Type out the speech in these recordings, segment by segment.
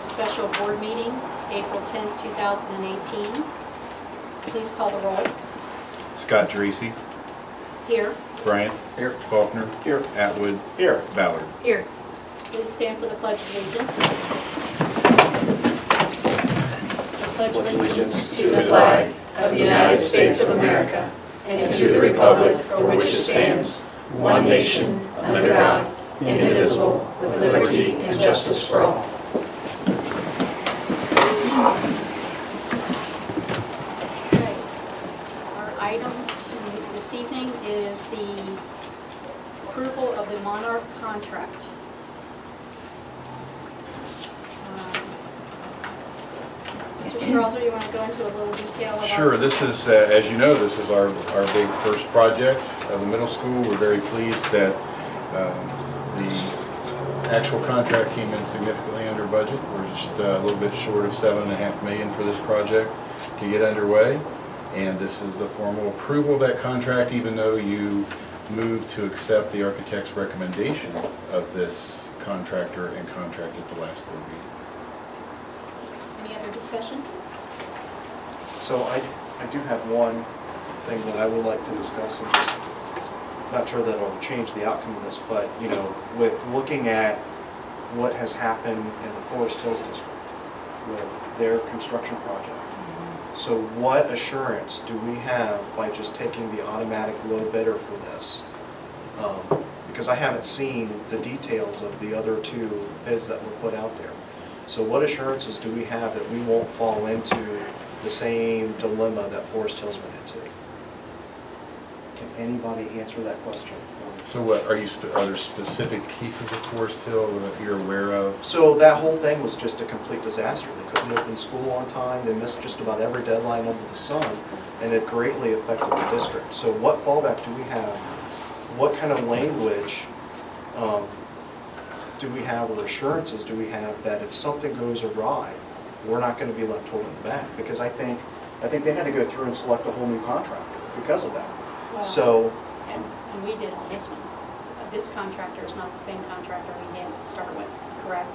special board meeting, April 10th, 2018. Please call the roll. Scott Dreesy. Here. Bryant. Here. Faulkner. Here. Atwood. Here. Ballard. Here. Please stand for the Pledge of Allegiance. I pledge allegiance to the flag of the United States of America and to the republic for which it stands, one nation, under God, indivisible, with liberty and justice for all. Okay. Our item this evening is the approval of the Monarch contract. Mr. Strasser, you want to go into a little detail about? Sure, this is, as you know, this is our big first project of the middle school. We're very pleased that the actual contract came in significantly under budget. We're just a little bit short of $7.5 million for this project to get underway. And this is the formal approval of that contract, even though you moved to accept the architect's recommendation of this contractor and contract at the last board meeting. Any other discussion? So I do have one thing that I would like to discuss, and just not sure that it'll change the outcome of this, but you know, with looking at what has happened in the Forest Hills District with their construction project. So what assurance do we have by just taking the automatic low bidder for this? Because I haven't seen the details of the other two bids that were put out there. So what assurances do we have that we won't fall into the same dilemma that Forest Hills went into? Can anybody answer that question? So what, are there specific pieces of Forest Hill that you're aware of? So that whole thing was just a complete disaster. They couldn't open school on time, they missed just about every deadline under the sun, and it greatly affected the district. So what fallback do we have? What kind of language do we have, or assurances do we have that if something goes awry, we're not going to be left holding the bag? Because I think they had to go through and select a whole new contractor because of that. Well, So. And we did on this one. This contractor is not the same contractor we had to start with, correct?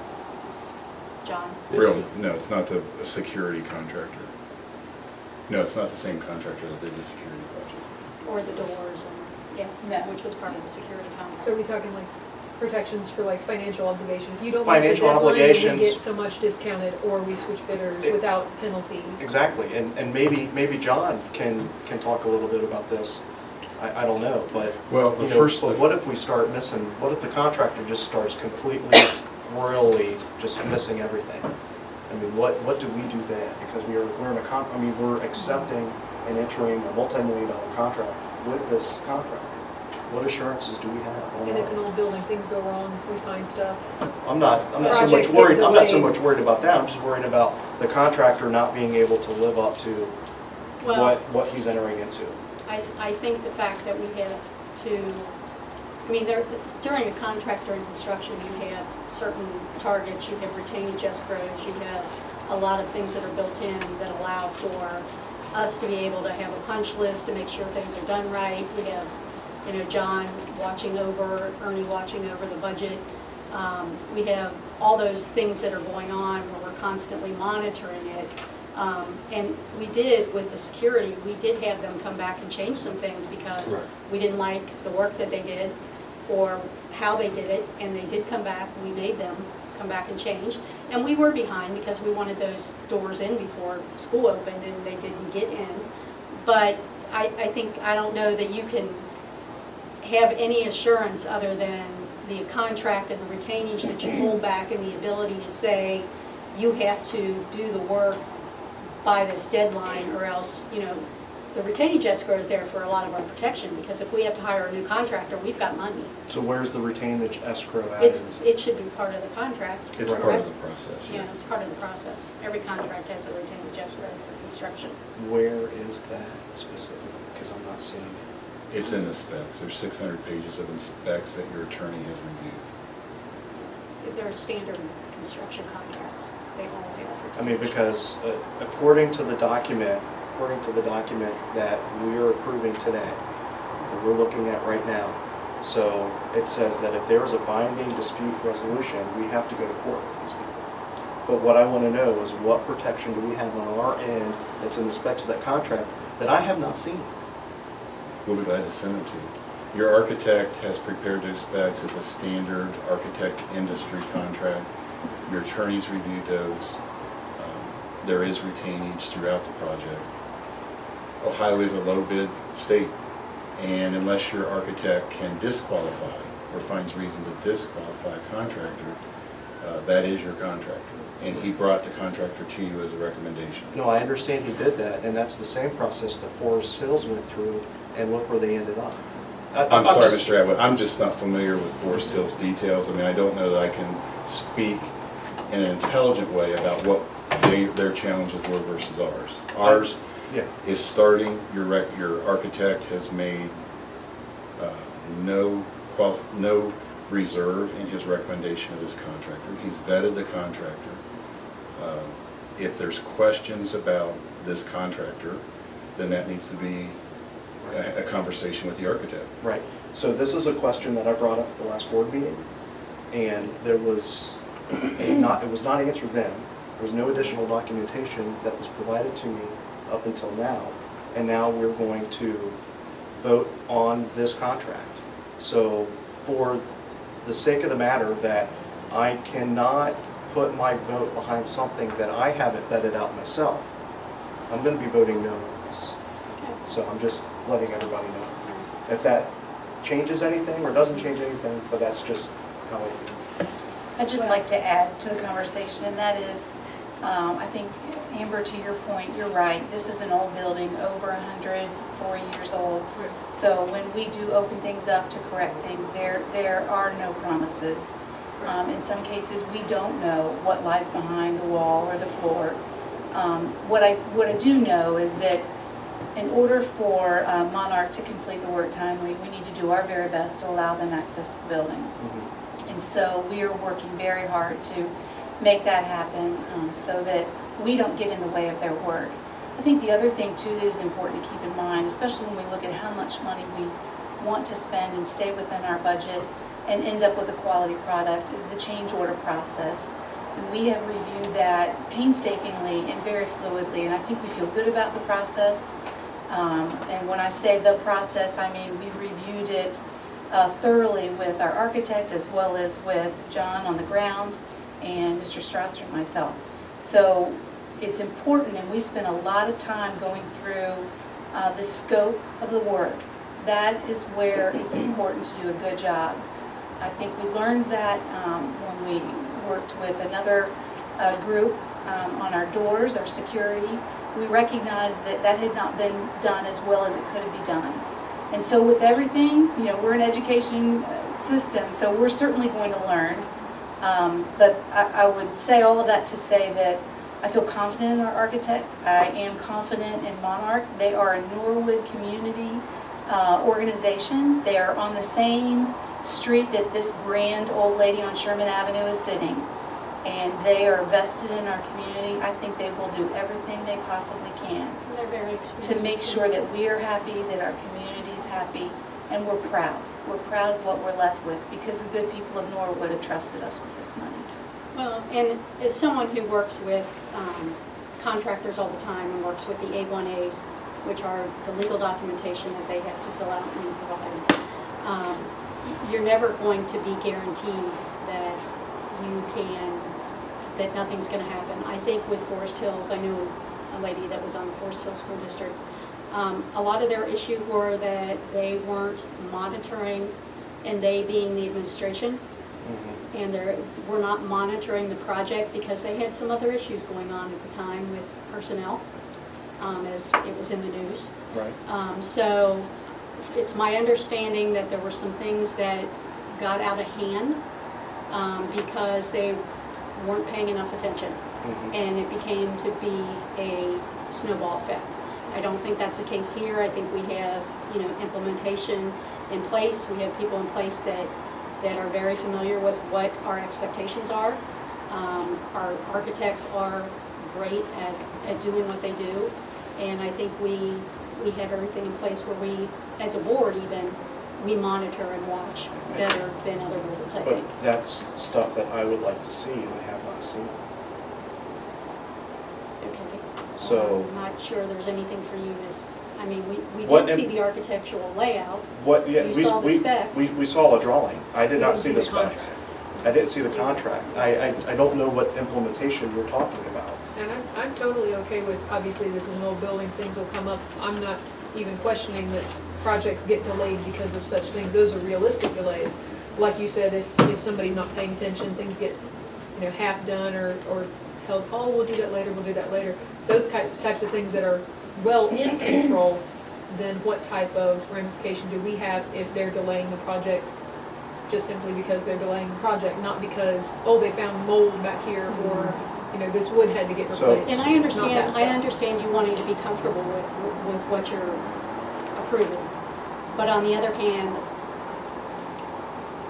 John? Really? No, it's not a security contractor. No, it's not the same contractor that did the security project. Or the doors, and, yeah, which was part of the security contract. So are we talking like protections for like financial obligation? If you don't like the Financial deadline, then we obligations. get so much discounted, or we switch bidders without penalty. Exactly, and maybe John can talk a little bit about this. I don't know, but Well, you know, but what if we start missing? What if the contractor just starts completely, royally just missing everything? I mean, what do we do then? Because we're in a we're accepting and entering a multi-million-dollar contract with this contractor. What assurances do we have? And it's an old building, things go wrong, we find stuff. I'm not so much Projects get worried. I'm not so delayed. much worried about that. I'm just worried about the contractor not being able to live up to Well, what he's entering into. I think the fact that we have to, I mean, during a contract during construction, you have certain targets, you have retainage escrows, you have a lot of things that are built in that allow for us to be able to have a punch list to make sure things are done right. We have, you know, John watching over, Ernie watching over the budget. We have all those things that are going on where we're constantly monitoring it. And we did, with the security, we did have them come back and change some things because we didn't like the work that they did or how they did it, and they did come back. We made them come back and change. And we were behind because we wanted those doors in before school opened, and they didn't get in. But I don't know that you can have any assurance other than the contract and the retainage that you hold back, and the ability to say you have to do the work by this deadline, or else, you know, the retainage escrow is there for a lot of our protection, because if we have to hire a new contractor, we've got money. So where's the retainage escrow at? It should be part of the contract. It's part of the process. Yeah, it's part of the process. Every contract has a retainage escrow for construction. Where is that specifically? Because I'm not seeing it. It's in the specs. There's 600 pages of specs that your attorney has reviewed. They're standard construction contracts. They all have retainage. I mean, because according to the document that we are approving today, that we're looking at right now, so it says that if there is a binding dispute resolution, we have to go to court with these people. But what I want to know is what protection do we have on our end that's in the specs of that contract that I have not seen? We'll be glad to send them to you. Your architect has prepared those specs as a standard architect industry contract. Your attorneys reviewed those. There is retainage throughout the project. Ohio is a low bid state, and unless your architect can disqualify or finds reason to disqualify a contractor, that is your contractor. And he brought the contractor to you as a recommendation. No, I understand he did that, and that's the same process that Forest Hills went through, and look where they ended up. I'm sorry, Mr. Atwood, I'm just not familiar with Forest Hills details. I mean, I don't know that I can speak in an intelligent way about what their challenges were versus ours. Ours Yeah. is starting, your architect has made no reserve in his recommendation of this contractor. He's vetted the contractor. If there's questions about this contractor, then that needs to be a conversation with the architect. Right. So this is a question that I brought up at the last board meeting, and it was not answered then. There was no additional documentation that was provided to me up until now, and now we're going to vote on this contract. So for the sake of the matter that I cannot put my vote behind something that I haven't vetted out myself, I'm going to be voting no on this. So I'm just letting everybody know. If that changes anything or doesn't change anything, but that's just how I feel. I'd just like to add to the conversation, and that is, I think, Amber, to your point, you're right. This is an old building, over 104 years old. So when we do open things up to correct things, there are no promises. In some cases, we don't know what lies behind the wall or the floor. What I do know is that in order for Monarch to complete the work timely, we need to do our very best to allow them access to the building. And so we are working very hard to make that happen so that we don't get in the way of their work. I think the other thing too that is important to keep in mind, especially when we look at how much money we want to spend and stay within our budget and end up with a quality product, is the change order process. And we have reviewed that painstakingly and very fluidly, and I think we feel good about the process. And when I say the process, I mean we reviewed it thoroughly with our architect as well as with John on the ground and Mr. Strasser and myself. So it's important, and we spent a lot of time going through the scope of the work. That is where it's important to do a good job. I think we learned that when we worked with another group on our doors, our security. We recognized that that had not been done as well as it could be done. And so with everything, you know, we're an education system, so we're certainly going to learn. But I would say all of that to say that I feel confident in our architect. I am confident in Monarch. They are a Norwood community organization. They are on the same street that this grand old lady on Sherman Avenue is sitting. And they are vested in our community. I think they will do everything they possibly can They're very experienced. to make sure that we are happy, that our community is happy, and we're proud. We're proud of what we're left with because the good people of Norwood have trusted us with this money. Well, and as someone who works with contractors all the time and works with the A1As, which are the legal documentation that they have to fill out and provide, you're never going to be guaranteed that that nothing's going to happen. I think with Forest Hills, I knew a lady that was on the Forest Hills School District. A lot of their issue were that they weren't monitoring, and they being the administration, and they were not monitoring the project because they had some other issues going on at the time with personnel, as it was in the news. Right. So it's my understanding that there were some things that got out of hand because they weren't paying enough attention, and it became to be a snowball effect. I don't think that's the case here. I think we have, you know, implementation in place. We have people in place that are very familiar with what our expectations are. Our architects are great at doing what they do, and I think we have everything in place where we, as a board even, we monitor and watch better than other boards, I think. But that's stuff that I would like to see and I have not seen. So I'm not sure there's anything for you to, I mean, we What did if- see the architectural layout. what, yeah, You we, saw the we, specs. we saw a drawing. I did We not didn't see see the the specs. contract. I didn't see the contract. I don't know what implementation you're talking about. And I'm totally okay with, obviously, this is an old building, things will come up. I'm not even questioning that projects get delayed because of such things. Those are realistic delays. Like you said, if somebody's not paying attention, things get, half done or held, oh, we'll do that later, we'll do that later. Those types of things that are well in control, then what type of ramification do we have if they're delaying the project just simply because they're delaying the project, not because, oh, they found mold back here, or, this wood had to get So- replaced. And Not I that stuff. understand you wanting to be comfortable with what you're approving. But on the other hand,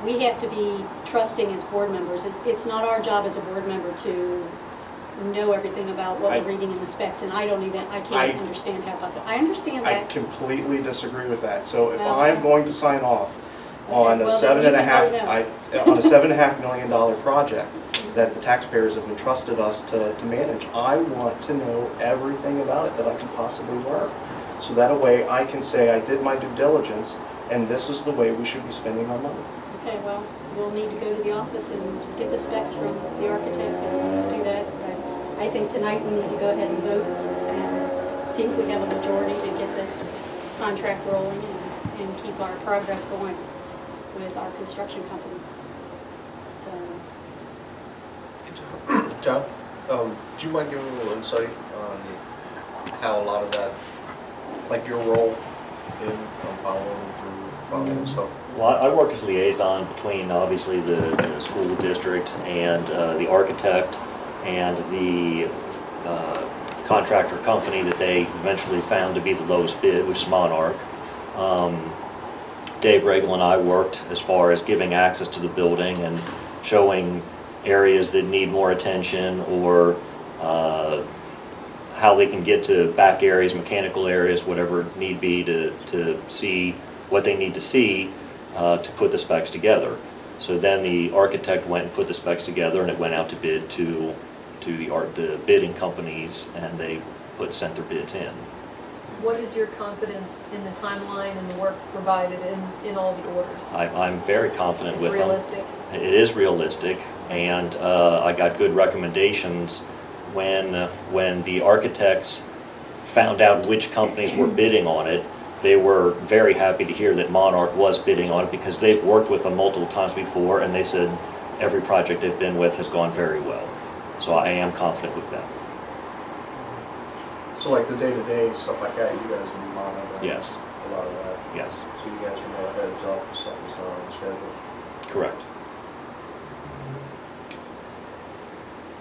we have to be trusting as board members. It's not our job as a board member to know everything about what I- we're reading in the specs, and I can't I- understand half of it. I understand I that. completely disagree with that. So if Well, I'm going to sign off on Okay, a well, seven then and a you half, can vote no. on a $7.5 million project that the taxpayers have entrusted us to manage, I want to know everything about it that I can possibly learn. So that a way I can say I did my due diligence, and this is the way we should be spending our money. Okay, well, we'll need to go to the office and get the specs from the architect and do that. But I think tonight we need to go ahead and vote and see if we have a majority to get this contract rolling and keep our progress going with our construction company. So, John, do you mind giving a little insight on how a lot of that, like your role in following and stuff? Well, I worked as liaison between obviously the school district and the architect and the contractor company that they eventually found to be the lowest bid, which is Monarch. Dave Regal and I worked as far as giving access to the building and showing areas that need more attention, or how they can get to back areas, mechanical areas, whatever need be to see what they need to see to put the specs together. So then the architect went and put the specs together, and it went out to bid to the bidding companies, and they sent their bids in. What is your confidence in the timeline and the work provided in all the orders? I'm very confident It's with them. realistic? It is realistic, and I got good recommendations when the architects found out which companies were bidding on it. They were very happy to hear that Monarch was bidding on it, because they've worked with them multiple times before, and they said every project they've been with has gone very well. So I am confident with them. So like the day-to-day stuff like that, you guys will monitor? Yes. A lot of that? Yes, So you guys will know ahead of if something's not on schedule? correct.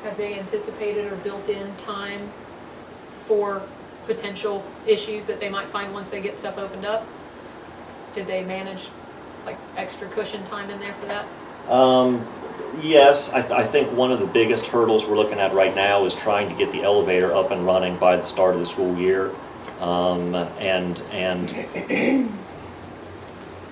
Have they anticipated or built in time for potential issues that they might find once they get stuff opened up? Did they manage like extra cushion time in there for that? Yes, I think one of the biggest hurdles we're looking at right now is trying to get the elevator up and running by the start of the school year. And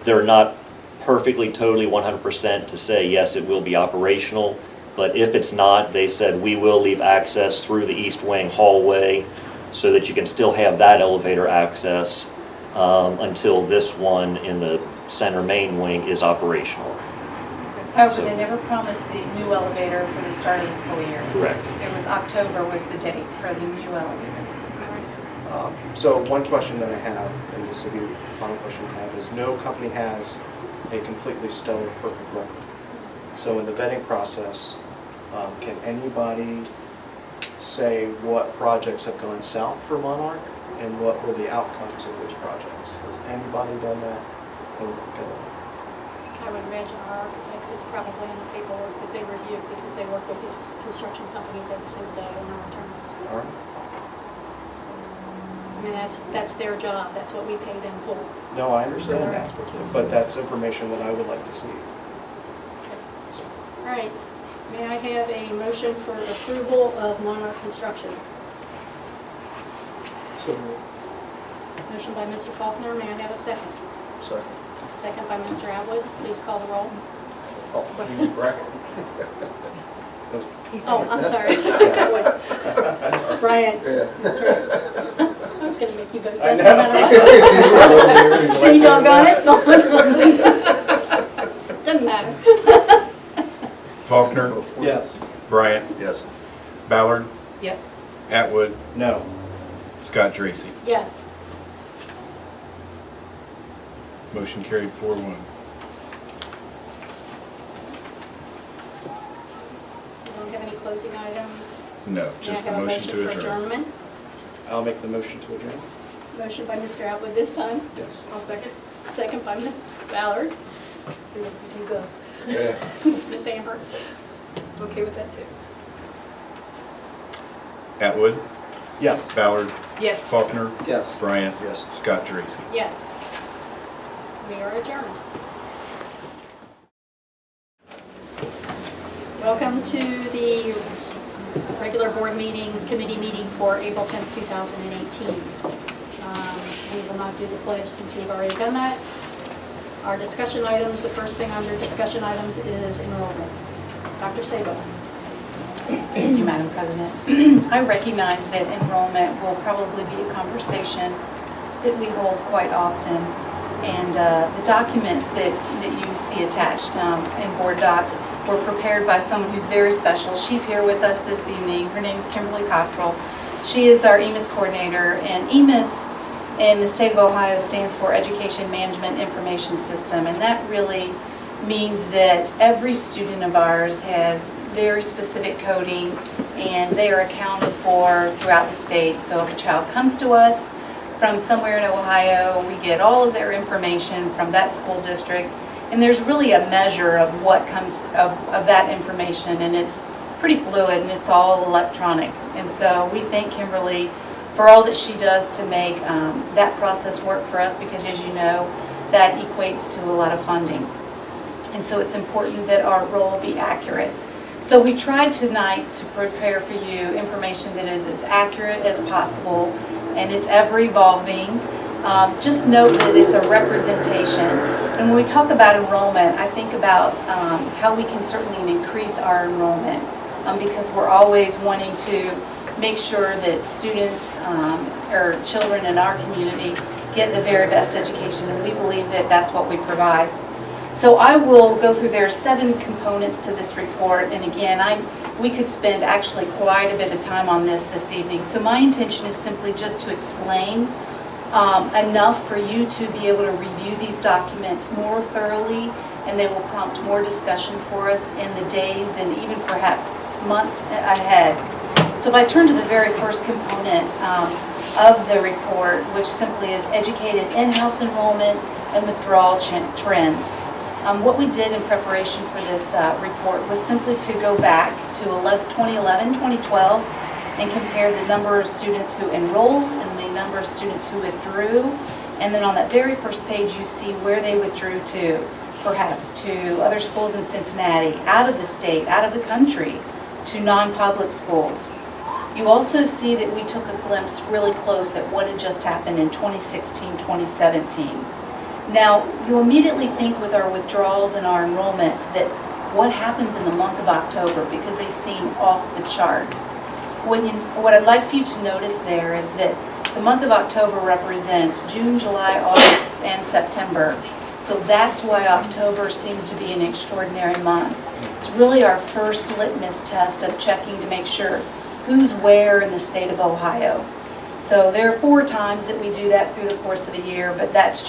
they're not perfectly, totally 100% to say, yes, it will be operational. But if it's not, they said, we will leave access through the east wing hallway so that you can still have that elevator access until this one in the center main wing is operational. However, they never promised the new elevator for the start of the school year. Correct. It was October was the date for the new elevator. So one question that I have, and this will be the final question I have, is no company has a completely stellar, perfect record. So in the vetting process, can anybody say what projects have gone south for Monarch and what were the outcomes of those projects? Has anybody done that? I would imagine our architects, it's probably in the paperwork that they review, because they work with these construction companies every single day on our internals. All right. So, I mean, that's their job, that's what we pay them for. No, I For understand their that, expertise. but that's information that I would like to see. So, All right, may I have a motion for approval of Monarch Construction? Motion by Mr. Faulkner, may I have a second? Second. Second by Mr. Atwood, please call the roll. Oh, you need bracket? Oh, I'm sorry. That's all right. Brian, Yeah. that's right. I was gonna make you vote I yes no know. matter what. See, y'all got it? Doesn't matter. Faulkner, Yes. Bryant, Yes. Ballard, Yes. Atwood, No. Scott Dracy. Yes. Motion carried 4-1. We don't have any closing items. No, May I just a have motion to for adjourn. adjournment? I'll make the motion to adjourn. Motion by Mr. Atwood this time, Yes. I'll second. second by Ms. Ballard. You're gonna confuse us. Yeah. Ms. Amber? Okay with that too. Atwood, Yes. Ballard, Yes. Faulkner, Yes. Bryant, Yes. Scott Dracy. Yes. We are adjourned. Welcome to the regular board meeting, committee meeting for April 10th, 2018. We will not do the pledge since we've already done that. Our discussion items, the first thing under discussion items is enrollment. Dr. Sabo. Thank you, Madam President. I recognize that enrollment will probably be a conversation that we hold quite often. And the documents that you see attached in board docs were prepared by someone who's very special. She's here with us this evening. Her name is Kimberly Cottrell. She is our EMIS coordinator, and EMIS in the state of Ohio stands for Education Management Information System, and that really means that every student of ours has very specific coding, and they are accounted for throughout the state. So if a child comes to us from somewhere in Ohio, we get all of their information from that school district, and there's really a measure of what comes of that information, and it's pretty fluid and it's all electronic. And so we thank Kimberly for all that she does to make that process work for us, because as you know, that equates to a lot of funding. And so it's important that our role be accurate. So we tried tonight to prepare for you information that is as accurate as possible, and it's ever evolving. Just note that it's a representation. And when we talk about enrollment, I think about how we can certainly increase our enrollment, because we're always wanting to make sure that students or children in our community get the very best education, and we believe that that's what we provide. So I will go through, there are 7 components to this report, and again, we could spend actually quite a bit of time on this evening. So my intention is simply just to explain enough for you to be able to review these documents more thoroughly, and they will prompt more discussion for us in the days and even perhaps months ahead. So if I turn to the very first component of the report, which simply is educated in-house enrollment and withdrawal trends. What we did in preparation for this report was simply to go back to 2011, 2012, and compare the number of students who enrolled and the number of students who withdrew. And then on that very first page, you see where they withdrew to, perhaps to other schools in Cincinnati, out of the state, out of the country, to non-public schools. You also see that we took a glimpse really close at what had just happened in 2016, 2017. Now, you immediately think with our withdrawals and our enrollments that what happens in the month of October, because they seem off the chart. What I'd like for you to notice there is that the month of October represents June, July, August, and September. So that's why October seems to be an extraordinary month. It's really our first litmus test of checking to make sure who's where in the state of Ohio. So there are 4 times that we do that through the course of the year, but that's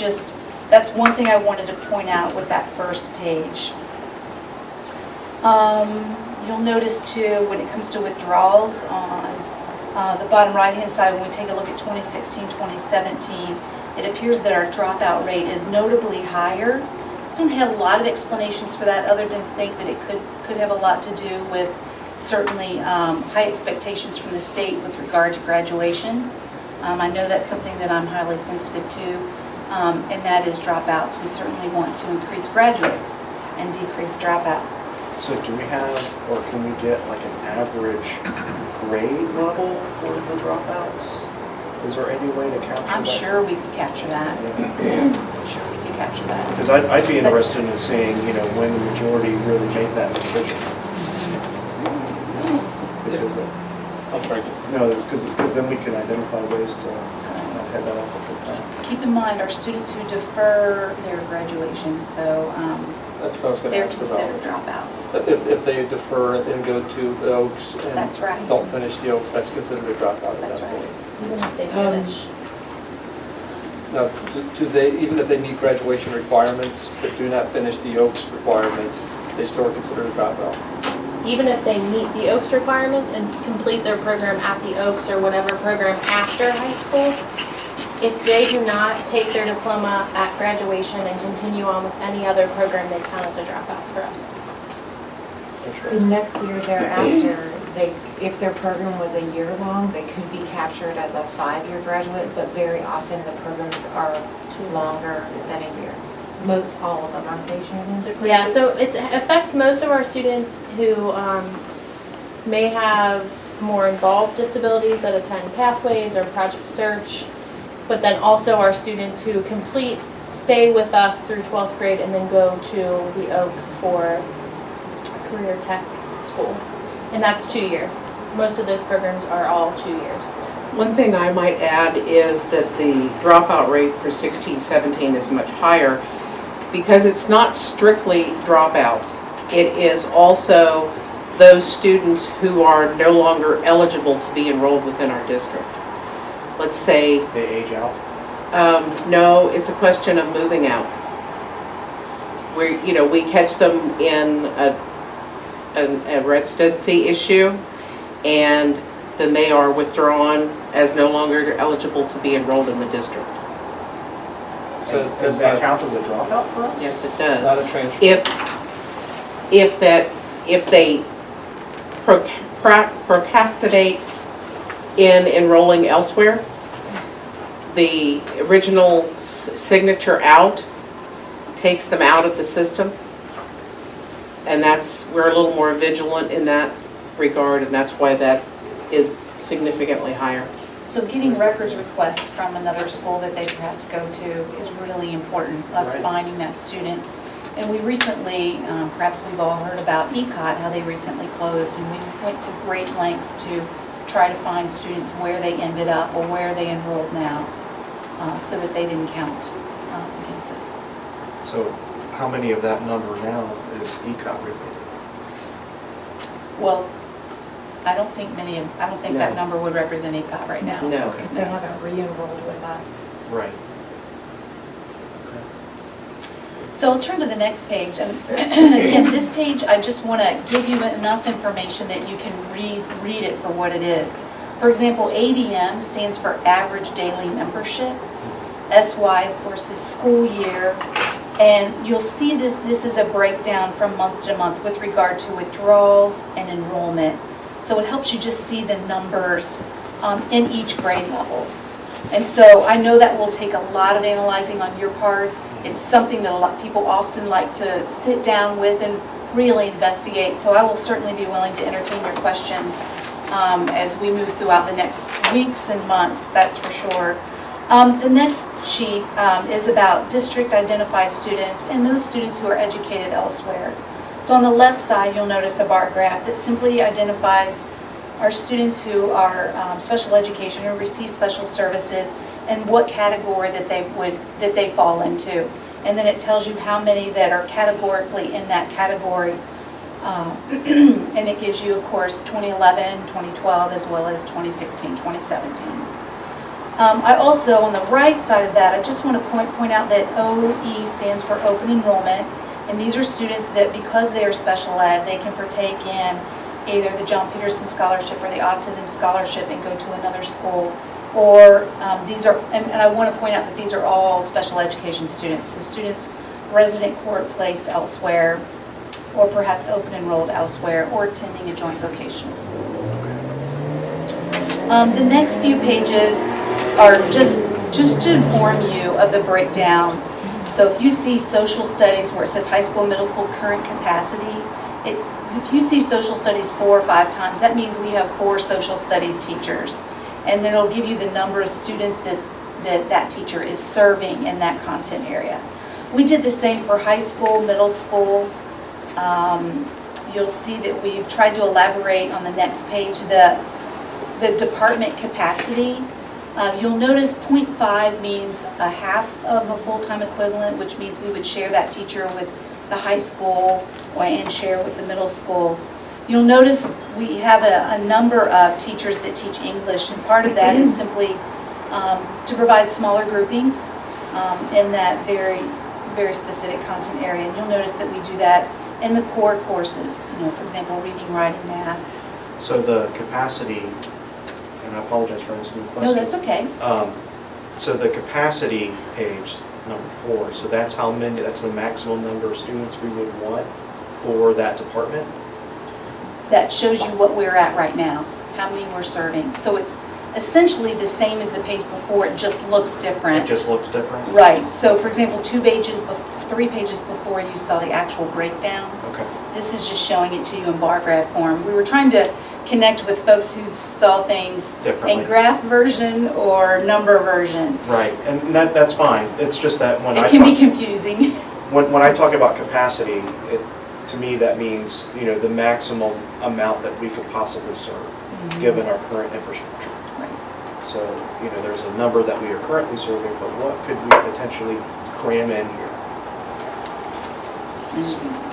one thing I wanted to point out with that first page. You'll notice too, when it comes to withdrawals on the bottom right-hand side, when we take a look at 2016, 2017, it appears that our dropout rate is notably higher. I don't have a lot of explanations for that other than think that it could have a lot to do with certainly high expectations from the state with regard to graduation. I know that's something that I'm highly sensitive to, and that is dropouts. We certainly want to increase graduates and decrease dropouts. So do we have, or can we get like an average grade level for the dropouts? Is there any way to capture that? I'm sure we could capture that. I'm sure we could capture that. Because I'd be interested in seeing, when the majority really make that decision. because I'm sorry. no, because then we can identify ways to head that off with the plan. Keep in mind, our students who defer their graduation, so That's what I was going to they're ask considered about. dropouts. If they defer and go to the Oaks That's right. and don't finish the Oaks, that's considered a dropout at That's that right. point. Even if they finish. Now, do they, even if they meet graduation requirements but do not finish the Oaks requirements, they still are considered a dropout? Even if they meet the Oaks requirements and complete their program at the Oaks or whatever program after high school, if they do not take their diploma at graduation and continue on with any other program, they count as a dropout for us. The next year thereafter, if their program was a year long, they could be captured as a 5-year graduate, but very often the programs are longer than a year. Most, all of them, aren't they, Shannon? Yeah, so it affects most of our students who may have more involved disabilities that attend Pathways or Project Search, but then also our students who stay with us through 12th grade and then go to the Oaks for career tech school. And that's 2 years. Most of those programs are all 2 years. One thing I might add is that the dropout rate for 16-17 is much higher because it's not strictly dropouts. It is also those students who are no longer eligible to be enrolled within our district. Let's say, They age out. no, it's a question of moving out. We catch them in a residency issue, and then they are withdrawn as no longer eligible to be enrolled in the district. So Does that count as a dropout for us? Yes, it does. Not a transfer? If they procrastinate in enrolling elsewhere, the original signature out takes them out of the system. And we're a little more vigilant in that regard, and that's why that is significantly higher. So getting records requests from another school that they perhaps go to is really important, us Right. finding that student. And we recently, perhaps we've all heard about ECOT, how they recently closed, and we went to great lengths to try to find students where they ended up or where they enrolled now, so that they didn't count against us. So how many of that number now is ECOT related? Well, I don't think that No. number would represent ECOT right now. No. Because they haven't re-enrolled with us. Right. So I'll turn to the next page, and again, this page, I just want to give you enough information that you can read it for what it is. For example, ADM stands for Average Daily Membership. SY, of course, is school year, and you'll see that this is a breakdown from month to month with regard to withdrawals and enrollment. So it helps you just see the numbers in each grade level. And so I know that will take a lot of analyzing on your part. It's something that a lot of people often like to sit down with and really investigate. So I will certainly be willing to entertain your questions as we move throughout the next weeks and months, that's for sure. The next sheet is about district identified students and those students who are educated elsewhere. So on the left side, you'll notice a bar graph that simply identifies our students who are special education or receive special services and what category that they fall into. And then it tells you how many that are categorically in that category. And it gives you, of course, 2011, 2012, as well as 2016, 2017. I also, on the right side of that, I just want to point out that OE stands for Open Enrollment. And these are students that, because they are special ed, they can partake in either the John Peterson Scholarship or the Autism Scholarship and go to another school. Or these are, and I want to point out that these are all special education students. So students resident court placed elsewhere, or perhaps open enrolled elsewhere, or attending a joint vocational school. The next few pages are just to inform you of the breakdown. So if you see social studies where it says high school, middle school, current capacity, if you see social studies 4 or 5 times, that means we have 4 social studies teachers. And then it'll give you the number of students that teacher is serving in that content area. We did the same for high school, middle school, you'll see that we've tried to elaborate on the next page, the department capacity. You'll notice 0.5 means a half of a full-time equivalent, which means we would share that teacher with the high school and share with the middle school. You'll notice we have a number of teachers that teach English, and part of that is simply to provide smaller groupings in that very, very specific content area. And you'll notice that we do that in the core courses, for example, reading, writing, math. So the capacity, and I apologize for asking the question. No, that's okay. So the capacity page, number 4, so that's how many, that's the maximum number of students we would want for that department? That shows you what we're at right now, how many we're serving. So it's essentially the same as the page before, it just looks different. It just looks different? Right, so for example, 3 pages before you saw the actual breakdown. Okay. This is just showing it to you in bar graph form. We were trying to connect with folks who saw things Differently. in graph version or number version. Right, and that's fine. It's just that when It can be confusing. When I talk about capacity, to me, that means, the maximum amount that we could possibly serve, given our current infrastructure. Right. So, there's a number that we are currently serving, but what could we potentially cram in here?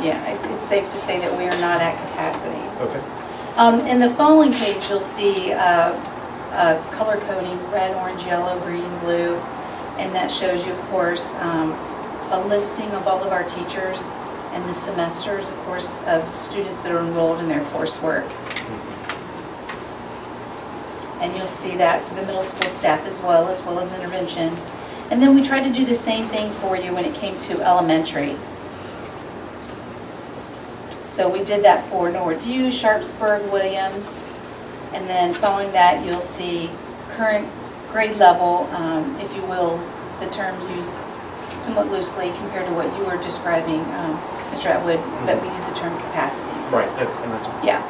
Yeah, it's safe to say that we are not at capacity. Okay. In the following page, you'll see color coding, red, orange, yellow, green, blue, and that shows you, of course, a listing of all of our teachers and the semesters, of course, of students that are enrolled in their coursework. And you'll see that for the middle school staff as well as intervention. And then we tried to do the same thing for you when it came to elementary. So we did that for Norwood View, Sharpsburg, Williams, and then following that you'll see current grade level, if you will, the term used somewhat loosely compared to what you were describing, Mr. Atwood, but we use the term capacity. Right, that's Yeah.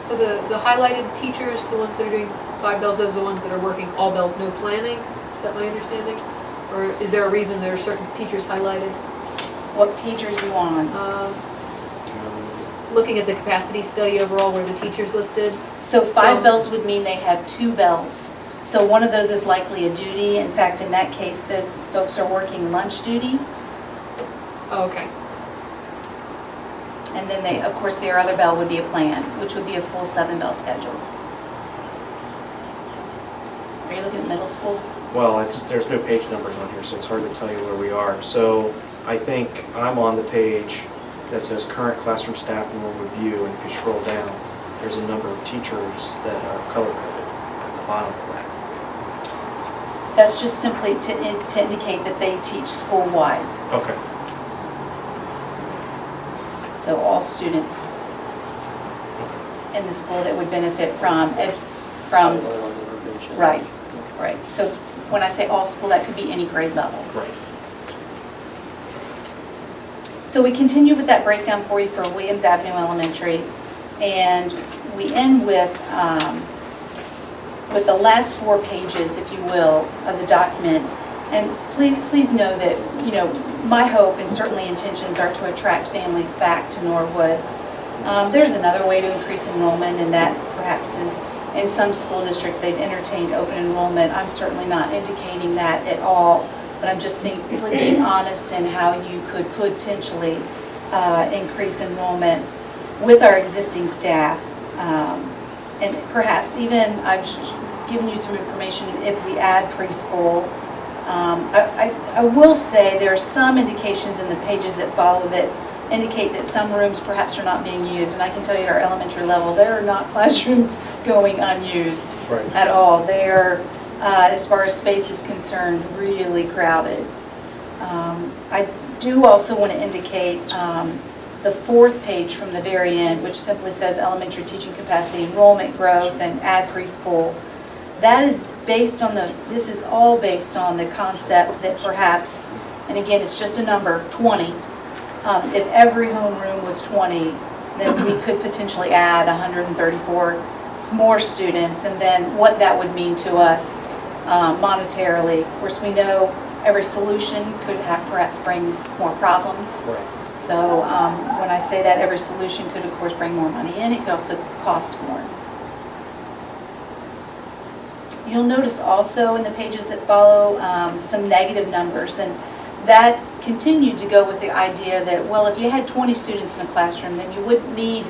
So the highlighted teachers, the ones that are doing 5 bells, those are the ones that are working all bells, no planning? Is that my understanding? Or is there a reason there are certain teachers highlighted? What page are you on? Looking at the capacity study overall where the teachers listed. So 5 Some- bells would mean they have 2 bells. So one of those is likely a duty. In fact, in that case, those folks are working lunch duty. Oh, okay. And then they, of course, their other bell would be a plan, which would be a full 7-bell schedule. Are you looking at middle school? Well, there's no page numbers on here, so it's hard to tell you where we are. So I think I'm on the page that says current classroom staff and Norwood View, and if you scroll down, there's a number of teachers that are color-coded at the bottom of that. That's just simply to indicate that they teach school-wide. Okay. So all students in the school that would benefit from, right, right. So when I say all school, that could be any grade level. Right. So we continue with that breakdown for you for Williams Avenue Elementary, and we end with the last 4 pages, if you will, of the document. And please know that, my hope and certainly intentions are to attract families back to Norwood. There's another way to increase enrollment, and that perhaps is in some school districts they've entertained open enrollment. I'm certainly not indicating that at all, but I'm just simply being honest in how you could potentially increase enrollment with our existing staff. And perhaps even, I've given you some information, if we add preschool. I will say there are some indications in the pages that follow that indicate that some rooms perhaps are not being used. And I can tell you at our elementary level, there are not classrooms going unused at all. They are, as far as space is concerned, really crowded. I do also want to indicate the 4th page from the very end, which simply says elementary teaching capacity, enrollment growth, and add preschool. That is based on this is all based on the concept that perhaps, and again, it's just a number, 20. If every homeroom was 20, then we could potentially add 134 more students, and then what that would mean to us monetarily. Of course, we know every solution could have perhaps bring more problems. Right. So when I say that, every solution could of course bring more money in, it could also cost more. You'll notice also in the pages that follow some negative numbers, and that continued to go with the idea that, well, if you had 20 students in a classroom, then you wouldn't need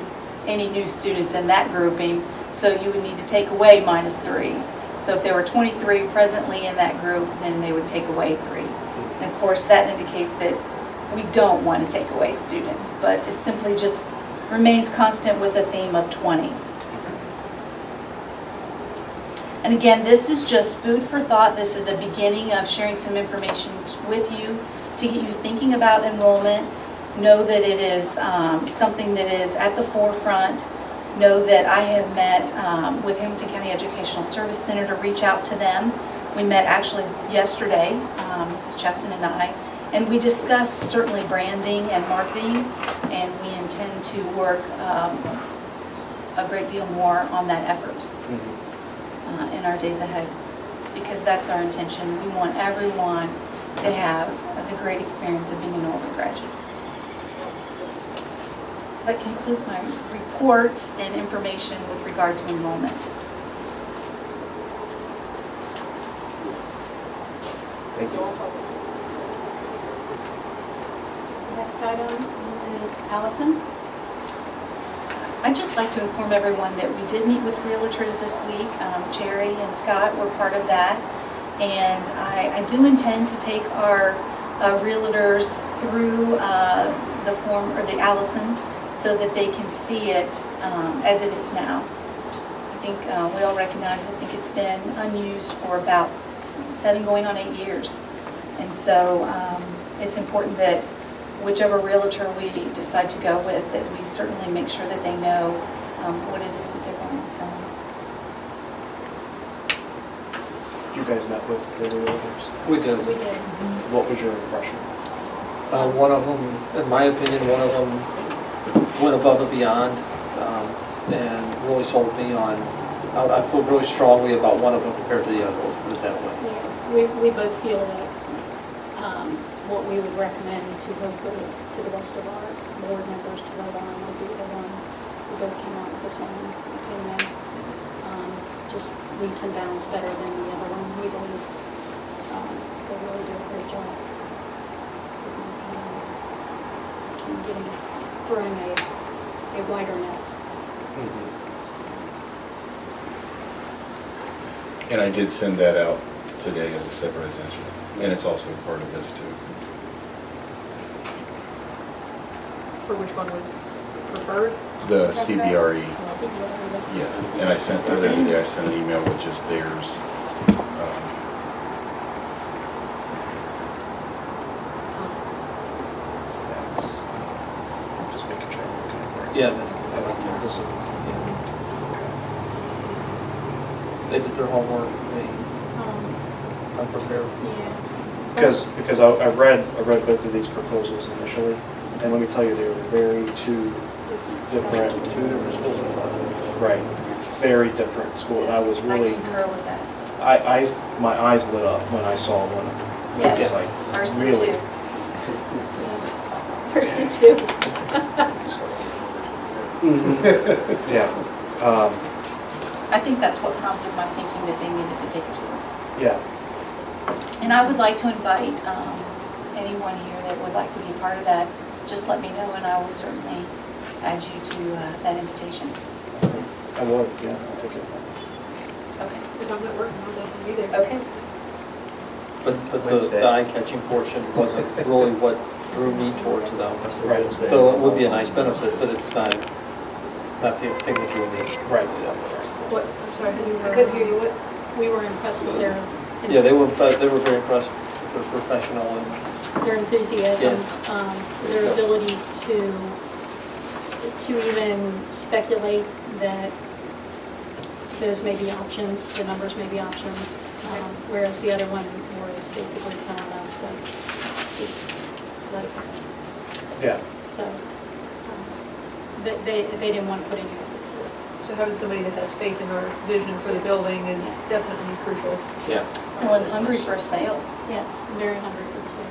any new students in that grouping, so you would need to take away -3. So if there were 23 presently in that group, then they would take away 3. And of course, that indicates that we don't want to take away students, but it simply just remains constant with the theme of 20. And again, this is just food for thought. This is a beginning of sharing some information with you to get you thinking about enrollment. Know that it is something that is at the forefront. Know that I have met with Hamilton County Educational Service Center to reach out to them. We met actually yesterday, Mrs. Cheston and I, and we discussed certainly branding and marketing, and we intend to work a great deal more on that effort in our days ahead, because that's our intention. We want everyone to have the great experience of being a Norwood graduate. So that concludes my report and information with regard to enrollment. Thank you. Next item is Allison. I'd just like to inform everyone that we did meet with realtors this week. Jerry and Scott were part of that. And I do intend to take our realtors through the form, or the Allison, so that they can see it as it is now. I think we all recognize, I think it's been unused for about 7 going on 8 years. And so it's important that whichever realtor we decide to go with, that we certainly make sure that they know what it is that they're going to sell. You guys met with the realtors. We did. We did. What was your impression? One of them, in my opinion, one of them went above and beyond and really sold me on, I feel really strongly about one of them compared to the other, let's put it that way. Yeah, we both feel that what we would recommend to work with to the rest of our board members to vote on would be the one we both came out with the same opinion. Just leaps and bounds better than the other one, we believe. They really do a great job. Throwing a wider net. And I did send that out today as a separate attachment, and it's also part of this too. For which one was preferred? The Is that CBRE, CBRE was- yes, and I sent, earlier today, I sent an email with just theirs. That's, just making sure I'm looking at the right. Yeah, that's This is, they did their homework, Um, I'm prepared. Yeah. because I read both of these proposals initially, and let me tell you, they were very two different schools. Right, very different school, and I was really, I concur with that. my eyes lit up when I saw one. Yes, It's like, ours did really? too. Hers did too. Yeah, I think that's what prompted my thinking that they needed to take a tour. yeah, And I would like to invite anyone here that would like to be part of that, just let me know and I will certainly add you to that invitation. I would, yeah, I'll take it. Okay. If I'm not working, I'll definitely be there. Okay. But Wednesday. the eye-catching portion wasn't really what drew me towards them. Right. So it would be a nice benefit, but it's not the thing that you need. Right. What, I'm sorry, I couldn't hear you. What, we were impressed with their. Yeah, they were very impressed with their professional and, Their enthusiasm, their ability to even speculate that those may be options, the numbers may be options, whereas the other one was basically telling us that just let it go. Yeah, So they didn't want to put any effort forward. So So having somebody that has faith in our vision for the building is definitely crucial. Yes. Well, and hungry for a sale. Yes, very hungry for the sale.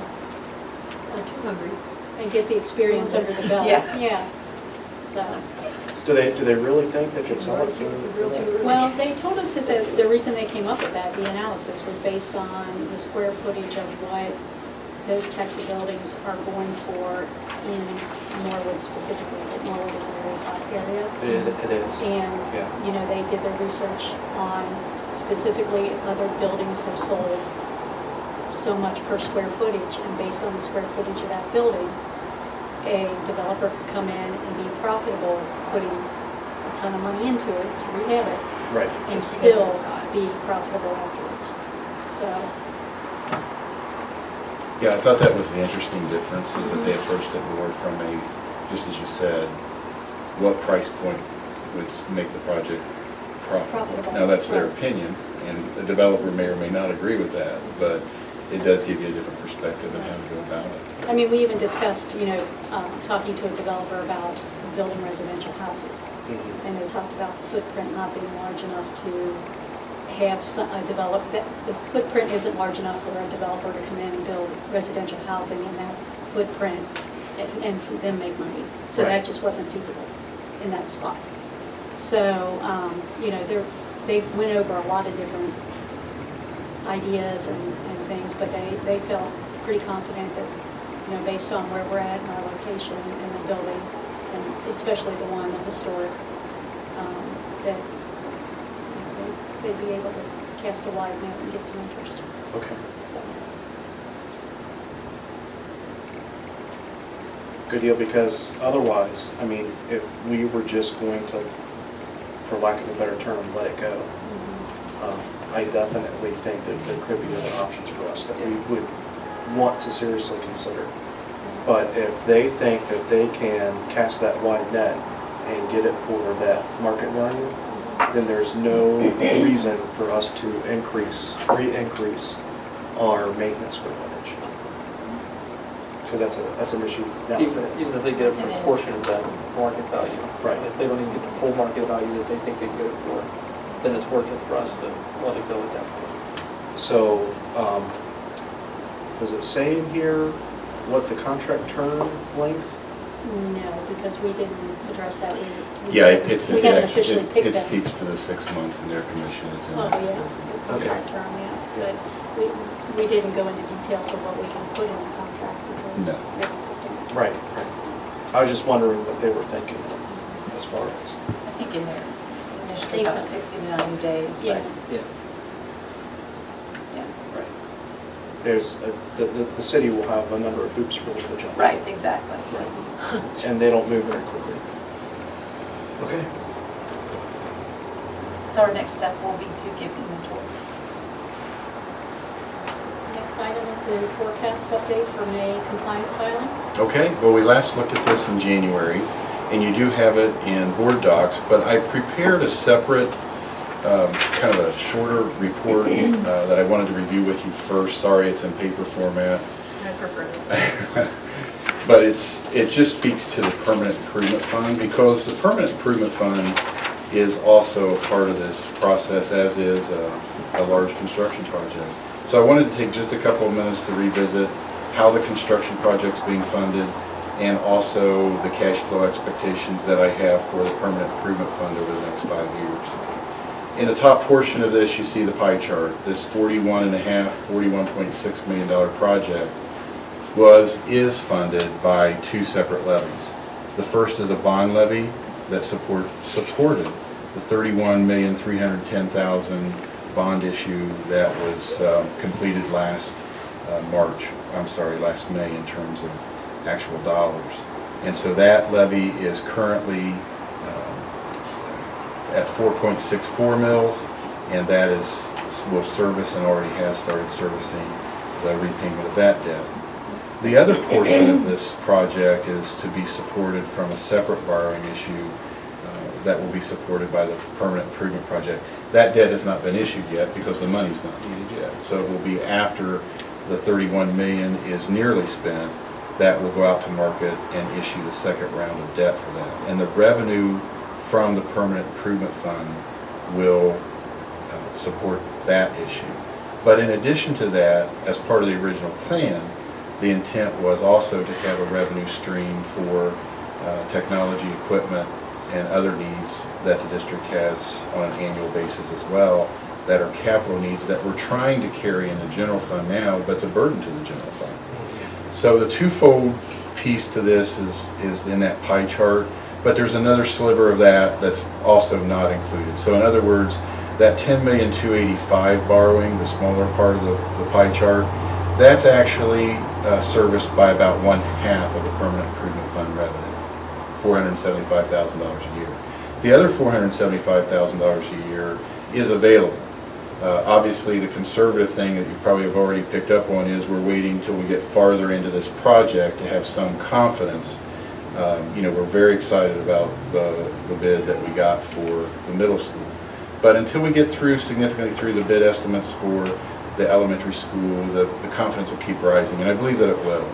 Or too hungry. And get the experience under the belt. Yeah. Yeah. So, Do they really think they could sell it for that? well, they told us that the reason they came up with that, the analysis, was based on the square footage of what those types of buildings are going for in Norwood specifically. That Norwood is a very hot area. It is. And, Yeah. you know, they did their research on specifically other buildings have sold so much per square footage, and based on the square footage of that building, a developer could come in and be profitable, putting a ton of money into it to rehab it, Right. and Just still because of the size. be profitable afterwards. So, Yeah, I thought that was the interesting difference, is that they approached it more from a, just as you said, what price point would make the project profitable. Profitable, Now, that's their right. opinion, and the developer may or may not agree with that, but it does give you a different perspective on how to go about it. I mean, we even discussed, you know, talking to a developer about building residential houses. Mhm. And they talked about the footprint not being large enough to have that the footprint isn't large enough for a developer to come in and build residential housing in that footprint and for them make money. So Right. that just wasn't feasible in that spot. So, you know, they went over a lot of different ideas and things, but they felt pretty confident that, you know, based on where we're at and our location and the building, and especially the one, the historic, that, you know, they'd be able to cast a wide net and get some interest. Okay. So, Good deal, because otherwise, I mean, if we were just going to, for lack of a better term, let it go, I definitely think that there could be other options for us that we would want to seriously consider. But if they think that they can cast that wide net and get it for that market value, then there's no reason for us to re-increase our maintenance square footage. Because that's an issue now. Even if they get it for a portion of that market value. Right. If they don't even get the full market value that they think they get it for, then it's worth it for us to let it go at that point. So, does it say in here what the contract term length? no, because we didn't address that. Yeah, We haven't officially picked it that. speaks to the 6 months in their commission, it's in Oh, there. yeah, the contract term, yeah. But we didn't go into details of what we can put in the contract because No. they haven't picked it. Right. I was just wondering what they were thinking as far as. I think in there initially about 60 to 90 days, Yeah. but Yeah. yeah. Right. There's, the city will have a number of hoops for them to jump. Right, exactly. Right. And they don't move very quickly. Okay. So our next step will be to give them a tour. Next item is the forecast update for May compliance filing. Okay, well, we last looked at this in January, and you do have it in board docs, but I prepared a separate, kind of a shorter report that I wanted to review with you first. Sorry, it's in paper format. I prefer that. But it just speaks to the permanent improvement fund, because the permanent improvement fund is also a part of this process, as is a large construction project. So I wanted to take just a couple of minutes to revisit how the construction project's being funded, and also the cash flow expectations that I have for the permanent improvement fund over the next 5 years. In the top portion of this, you see the pie chart. This $41.6 million project is funded by two separate levies. The first is a bond levy that supported the $31,310,000 bond issue that was completed last May in terms of actual dollars. And so that levy is currently at 4.64 mils, and that will service and already has started servicing the repayment of that debt. The other portion of this project is to be supported from a separate borrowing issue that will be supported by the permanent improvement project. That debt has not been issued yet because the money's not needed yet. So it will be after the 31 million is nearly spent that will go out to market and issue the second round of debt for that. And the revenue from the Permanent Improvement Fund will support that issue. But in addition to that, as part of the original plan, the intent was also to have a revenue stream for technology, equipment, and other needs that the district has on an annual basis as well, that are capital needs that we're trying to carry in the general fund now, but it's a burden to the general fund. So the twofold piece to this is in that pie chart, but there's another sliver of that that's also not included. So in other words, that $10,285,000 borrowing, the smaller part of the pie chart, that's actually serviced by about 1/2 of the Permanent Improvement Fund revenue, $475,000 a year. The other $475,000 a year is available. Obviously, the conservative thing that you probably have already picked up on is we're waiting till we get farther into this project to have some confidence. We're very excited about the bid that we got for the middle school. But until we get significantly through the bid estimates for the elementary school, the confidence will keep rising, and I believe that it will.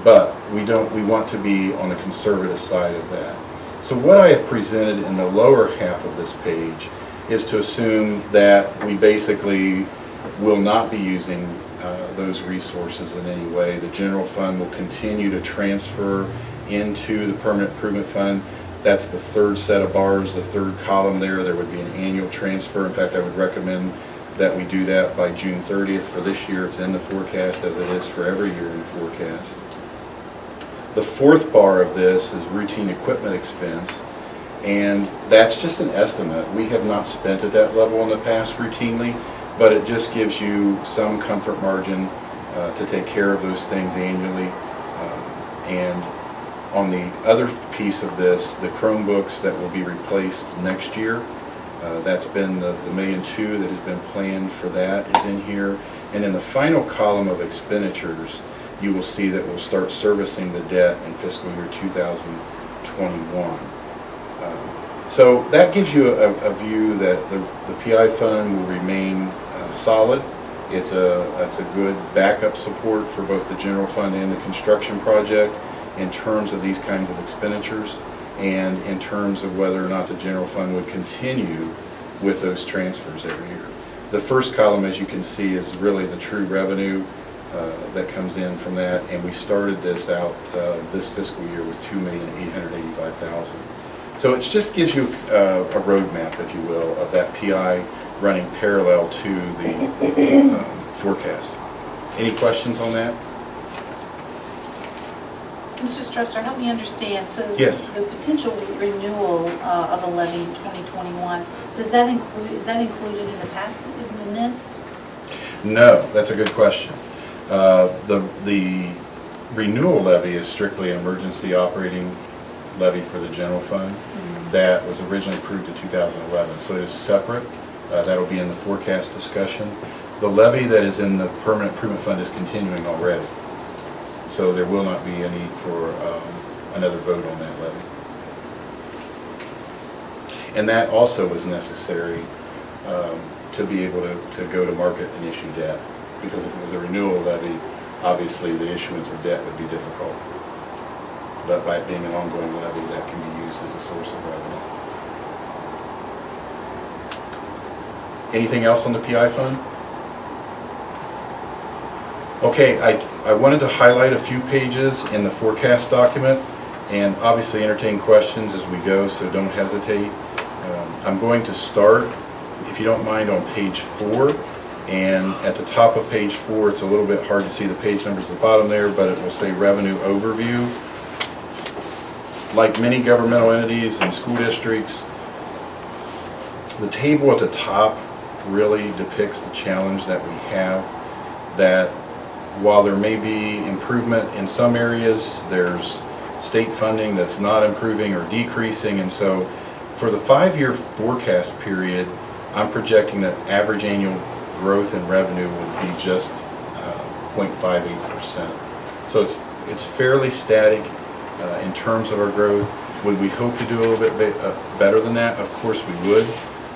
But we want to be on the conservative side of that. So what I have presented in the lower half of this page is to assume that we basically will not be using those resources in any way. The general fund will continue to transfer into the Permanent Improvement Fund. That's the third set of bars, the third column there. There would be an annual transfer. In fact, I would recommend that we do that by June 30th. For this year, it's in the forecast as it is for every year in the forecast. The fourth bar of this is routine equipment expense, and that's just an estimate. We have not spent at that level in the past routinely, but it just gives you some comfort margin to take care of those things annually. And on the other piece of this, the Chromebooks that will be replaced next year, that's been the $1.2 million that has been planned for that is in here. And in the final column of expenditures, you will see that we'll start servicing the debt in fiscal year 2021. So that gives you a view that the PI fund will remain solid. It's a good backup support for both the general fund and the construction project in terms of these kinds of expenditures, and in terms of whether or not the general fund would continue with those transfers every year. The first column, as you can see, is really the true revenue that comes in from that, and we started this out this fiscal year with $2,885,000. So it just gives you a roadmap, if you will, of that PI running parallel to the forecast. Any questions on that? Mr. Strasser, help me understand. So Yes. the potential renewal of a levy in 2021, is that included in the past, in this? No, that's a good question. The renewal levy is strictly an emergency operating levy for the general fund that was originally approved in 2011, so it is separate. That'll be in the forecast discussion. The levy that is in the Permanent Improvement Fund is continuing already, so there will not be a need for another vote on that levy. And that also was necessary to be able to go to market and issue debt, because if it was a renewal levy, obviously the issuance of debt would be difficult. But by it being an ongoing levy, that can be used as a source of revenue. Anything else on the PI fund? Okay, I wanted to highlight a few pages in the forecast document, and obviously entertain questions as we go, so don't hesitate. I'm going to start, if you don't mind, on page 4. And at the top of page 4, it's a little bit hard to see the page numbers at the bottom there, but it will say Revenue Overview. Like many governmental entities and school districts, the table at the top really depicts the challenge that we have, that while there may be improvement in some areas, there's state funding that's not improving or decreasing. And so for the 5-year forecast period, I'm projecting that average annual growth in revenue would be just 0.58%. So it's fairly static in terms of our growth. Would we hope to do a little bit better than that? Of course we would,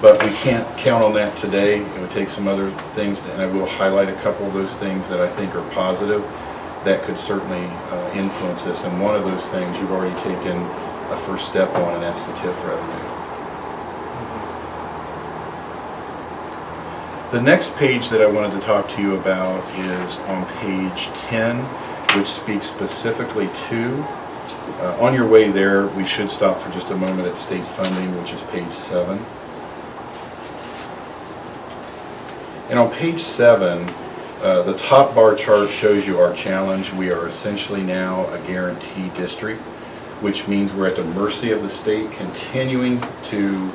but we can't count on that today. It would take some other things, and I will highlight a couple of those things that I think are positive that could certainly influence this. And one of those things, you've already taken a first step on, and that's the TIF revenue. The next page that I wanted to talk to you about is on page 10, which speaks specifically to, on your way there, we should stop for just a moment at state funding, which is page 7. And on page 7, the top bar chart shows you our challenge. We are essentially now a guarantee district, which means we're at the mercy of the state continuing to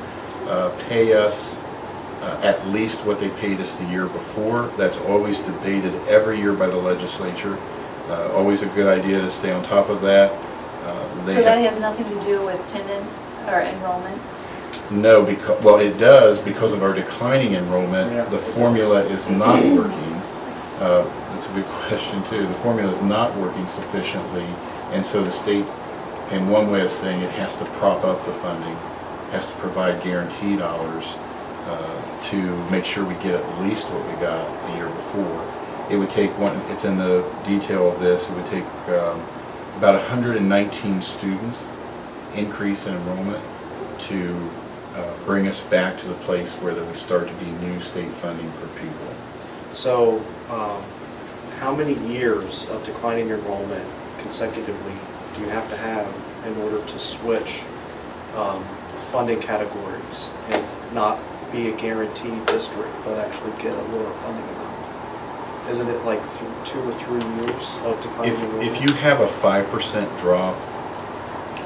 pay us at least what they paid us the year before. That's always debated every year by the legislature. Always a good idea to stay on top of that. So that has nothing to do with attendance or enrollment? No, because, well, it does because of our declining enrollment. Yeah, The it formula is not working. That's a good question too. The formula is not working sufficiently, and so the state, in one way of saying it, has to prop up the funding, has to provide guarantee dollars to make sure we get at least what we got the year before. It would take one, it's in the detail of this, it would take about 119 students increase in enrollment to bring us back to the place where there would start to be new state funding per pupil. So, how many years of declining enrollment consecutively do you have to have in order to switch funding categories and not be a guaranteed district, but actually get a lower funding amount? Isn't it like 2 or 3 years of declining enrollment? If you have a 5% drop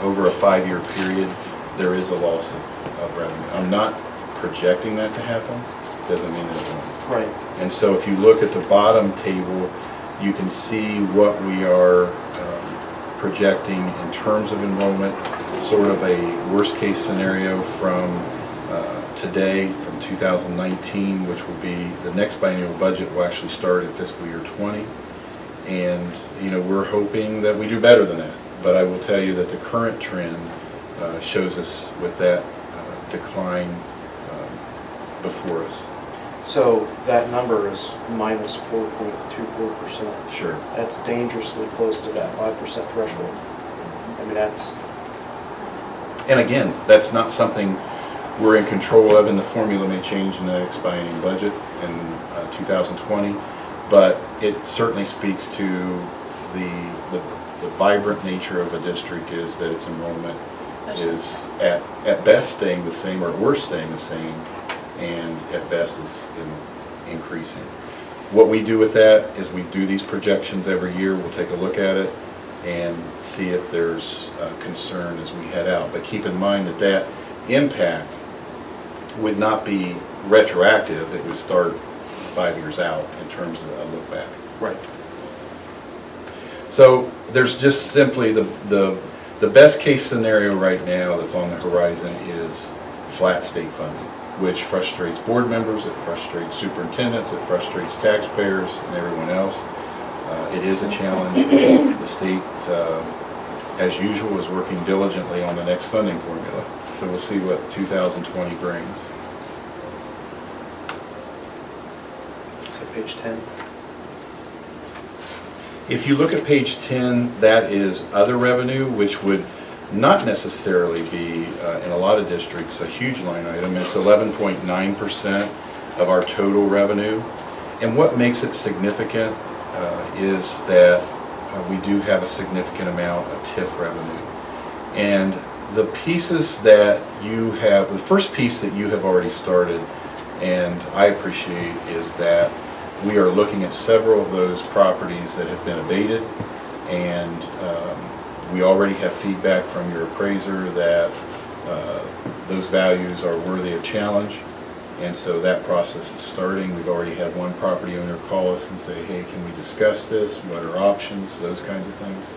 over a 5-year period, there is a loss of revenue. I'm not projecting that to happen, doesn't mean it won't. Right. And so if you look at the bottom table, you can see what we are projecting in terms of enrollment, sort of a worst case scenario from today, from 2019, which will be the next biennial budget will actually start in fiscal year 20. And we're hoping that we do better than that. But I will tell you that the current trend shows us with that decline before us. So that number is minus 4.24%. Sure. That's dangerously close to that 5% threshold. I mean, that's... And again, that's not something we're in control of, and the formula may change in the next biennial budget in 2020, but it certainly speaks to the vibrant nature of a district is that its enrollment is at best staying the same, or worse staying the same, and at best is increasing. What we do with that is we do these projections every year. We'll take a look at it and see if there's concern as we head out. But keep in mind that that impact would not be retroactive. It would start 5 years out in terms of a look back. Right. So there's just simply the best case scenario right now that's on the horizon is flat state funding, which frustrates board members, it frustrates superintendents, it frustrates taxpayers and everyone else. It is a challenge. The state, as usual, is working diligently on the next funding formula. So we'll see what 2020 brings. Is that page 10? If you look at page 10, that is other revenue, which would not necessarily be, in a lot of districts, a huge line item. It's 11.9% of our total revenue. And what makes it significant is that we do have a significant amount of TIF revenue. And the pieces that you have, the first piece that you have already started, and I appreciate, is that we are looking at several of those properties that have been abated, and we already have feedback from your appraiser that those values are worthy of challenge, and so that process is starting. We've already had one property owner call us and say, hey, can we discuss this? What are options? Those kinds of things.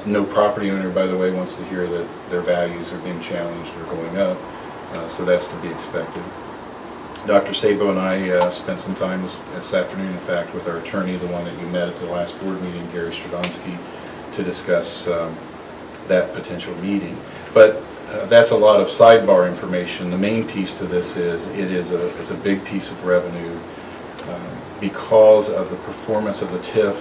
No property owner, by the way, wants to hear that their values are being challenged or going up, so that's to be expected. Dr. Sabo and I spent some time this afternoon, in fact, with our attorney, the one that you met at the last board meeting, Gary Stradonsky, to discuss that potential meeting. But that's a lot of sidebar information. The main piece to this is it's a big piece of revenue because of the performance of the TIF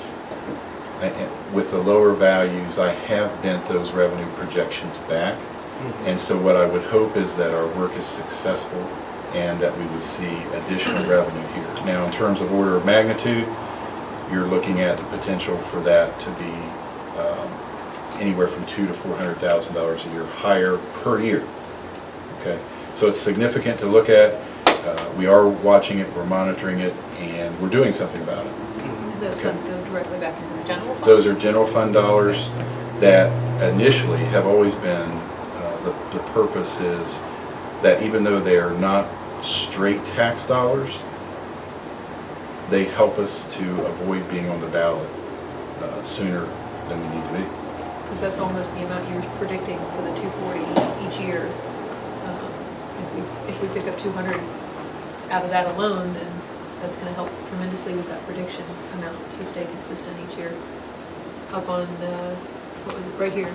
with the lower values, I have bent those revenue projections back. And so what I would hope is that our work is successful and that we would see additional revenue here. Now, in terms of order of magnitude, you're looking at the potential for that to be anywhere from $200,000 to $400,000 a year higher per year. Okay, so it's significant to look at. We are watching it, we're monitoring it, and we're doing something about it. And those funds go directly back into the general fund? Those are general fund dollars that initially have always been, the purpose is that even though they are not straight tax dollars, they help us to avoid being on the ballot sooner than we need to be. Because that's almost the amount you're predicting for the 240 each year. If we pick up 200 out of that alone, then that's going to help tremendously with that prediction amount to stay consistent each year. Up on, what was it, right here?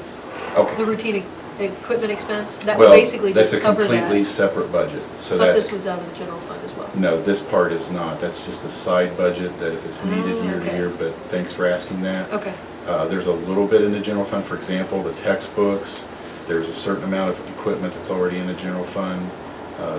Okay. The routine equipment expense, that would Well, basically that's just a cover that. completely separate budget, so But that's, this was out of the general fund as well. no, this part is not. That's just a side budget that if it's needed Oh, year to okay. year, but thanks for asking that. Okay, There's a little bit in the general fund, for example, the textbooks, there's a certain amount of equipment that's already in the general fund.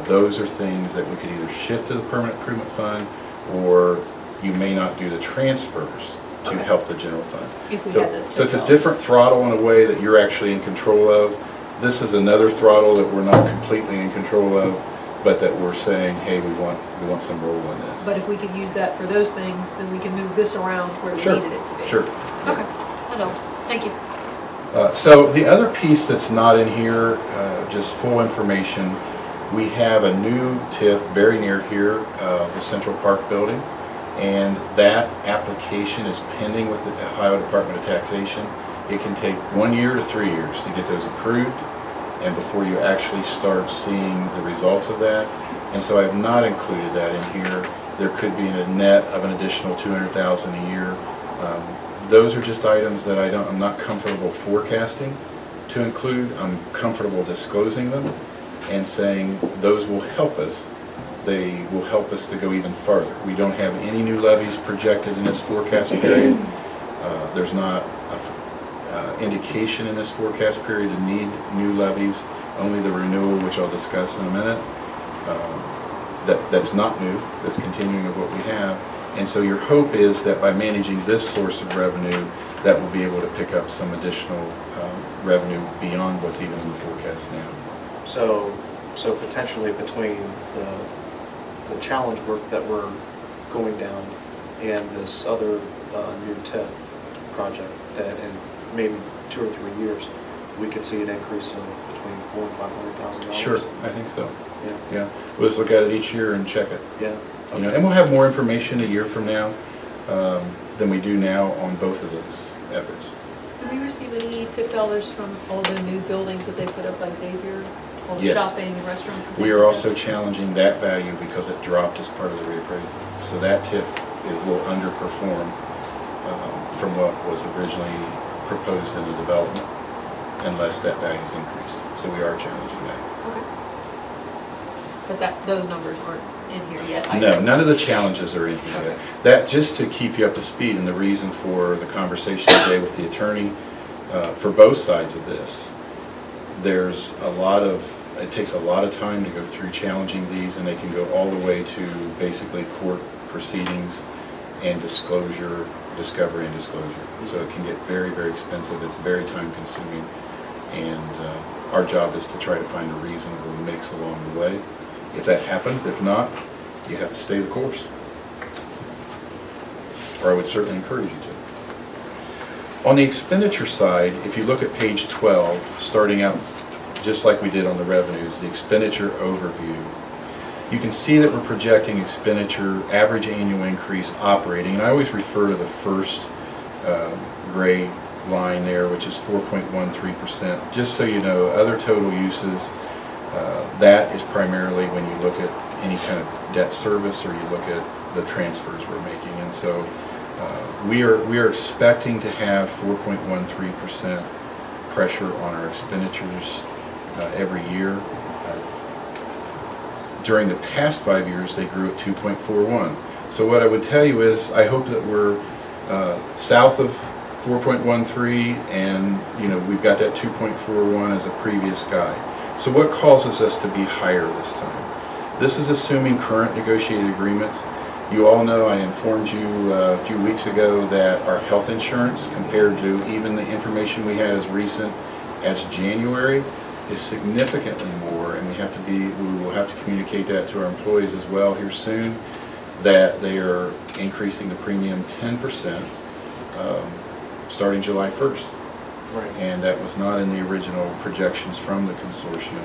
Those are things that we could either shift to the permanent improvement fund, or you may not do the transfers to Okay. help the general fund. if we So had those so it's a $10. different throttle in a way that you're actually in control of. This is another throttle that we're not completely in control of, but that we're saying, hey, we want some role in this. But if we could use that for those things, then we can move this around where we Sure, needed it to be. Sure. Okay, that helps. Thank you. So the other piece that's not in here, just full information, we have a new TIF very near here, the Central Park building, and that application is pending with the Ohio Department of Taxation. It can take 1 year to 3 years to get those approved, and before you actually start seeing the results of that. And so I have not included that in here. There could be a net of an additional $200,000 a year. Those are just items that I'm not comfortable forecasting to include. I'm comfortable disclosing them and saying those will help us. They will help us to go even farther. We don't have any new levies projected in this forecast period. There's not an indication in this forecast period to need new levies, only the renewal, which I'll discuss in a minute. That's not new, that's continuing of what we have. And so your hope is that by managing this source of revenue, that we'll be able to pick up some additional revenue beyond what's even in the forecast now. So potentially between the challenge work that we're going down and this other new TIF project, that in maybe 2 or 3 years, we could see an increase of between $400,000 and $500,000. Sure, I think so. Yeah. Yeah, we'll just look at it each year and check it. Yeah. You know, and we'll have more information a year from now than we do now on both of those efforts. Did we receive any tip dollars from all the new buildings that they put up by Xavier? All the Yes. shopping and restaurants and things We are like also that? challenging that value because it dropped as part of the reappraisal. So that TIF, it will underperform from what was originally proposed in the development unless that value is increased. So we are challenging that. Okay. But those numbers aren't in here yet? No, none of the challenges are in here yet. Okay. That, just to keep you up to speed, and the reason for the conversation today with the attorney, for both sides of this, it takes a lot of time to go through challenging these, and they can go all the way to basically court proceedings and discovery and disclosure. So it can get very, very expensive, it's very time consuming, and our job is to try to find a reasonable mix along the way. If that happens, if not, you have to stay the course. Or I would certainly encourage you to. On the expenditure side, if you look at page 12, starting out just like we did on the revenues, the expenditure overview, you can see that we're projecting expenditure, average annual increase operating, and I always refer to the first gray line there, which is 4.13%. Just so you know, other total uses, that is primarily when you look at any kind of debt service or you look at the transfers we're making. And so we are expecting to have 4.13% pressure on our expenditures every year. During the past 5 years, they grew at 2.41. So what I would tell you is I hope that we're south of 4.13, and, you know, we've got that 2.41 as a previous guide. So what causes us to be higher this time? This is assuming current negotiated agreements. You all know I informed you a few weeks ago that our health insurance, compared to even the information we had as recent as January, is significantly more, and we will have to communicate that to our employees as well here soon, that they are increasing the premium 10% starting July 1st. Right. And that was not in the original projections from the consortium.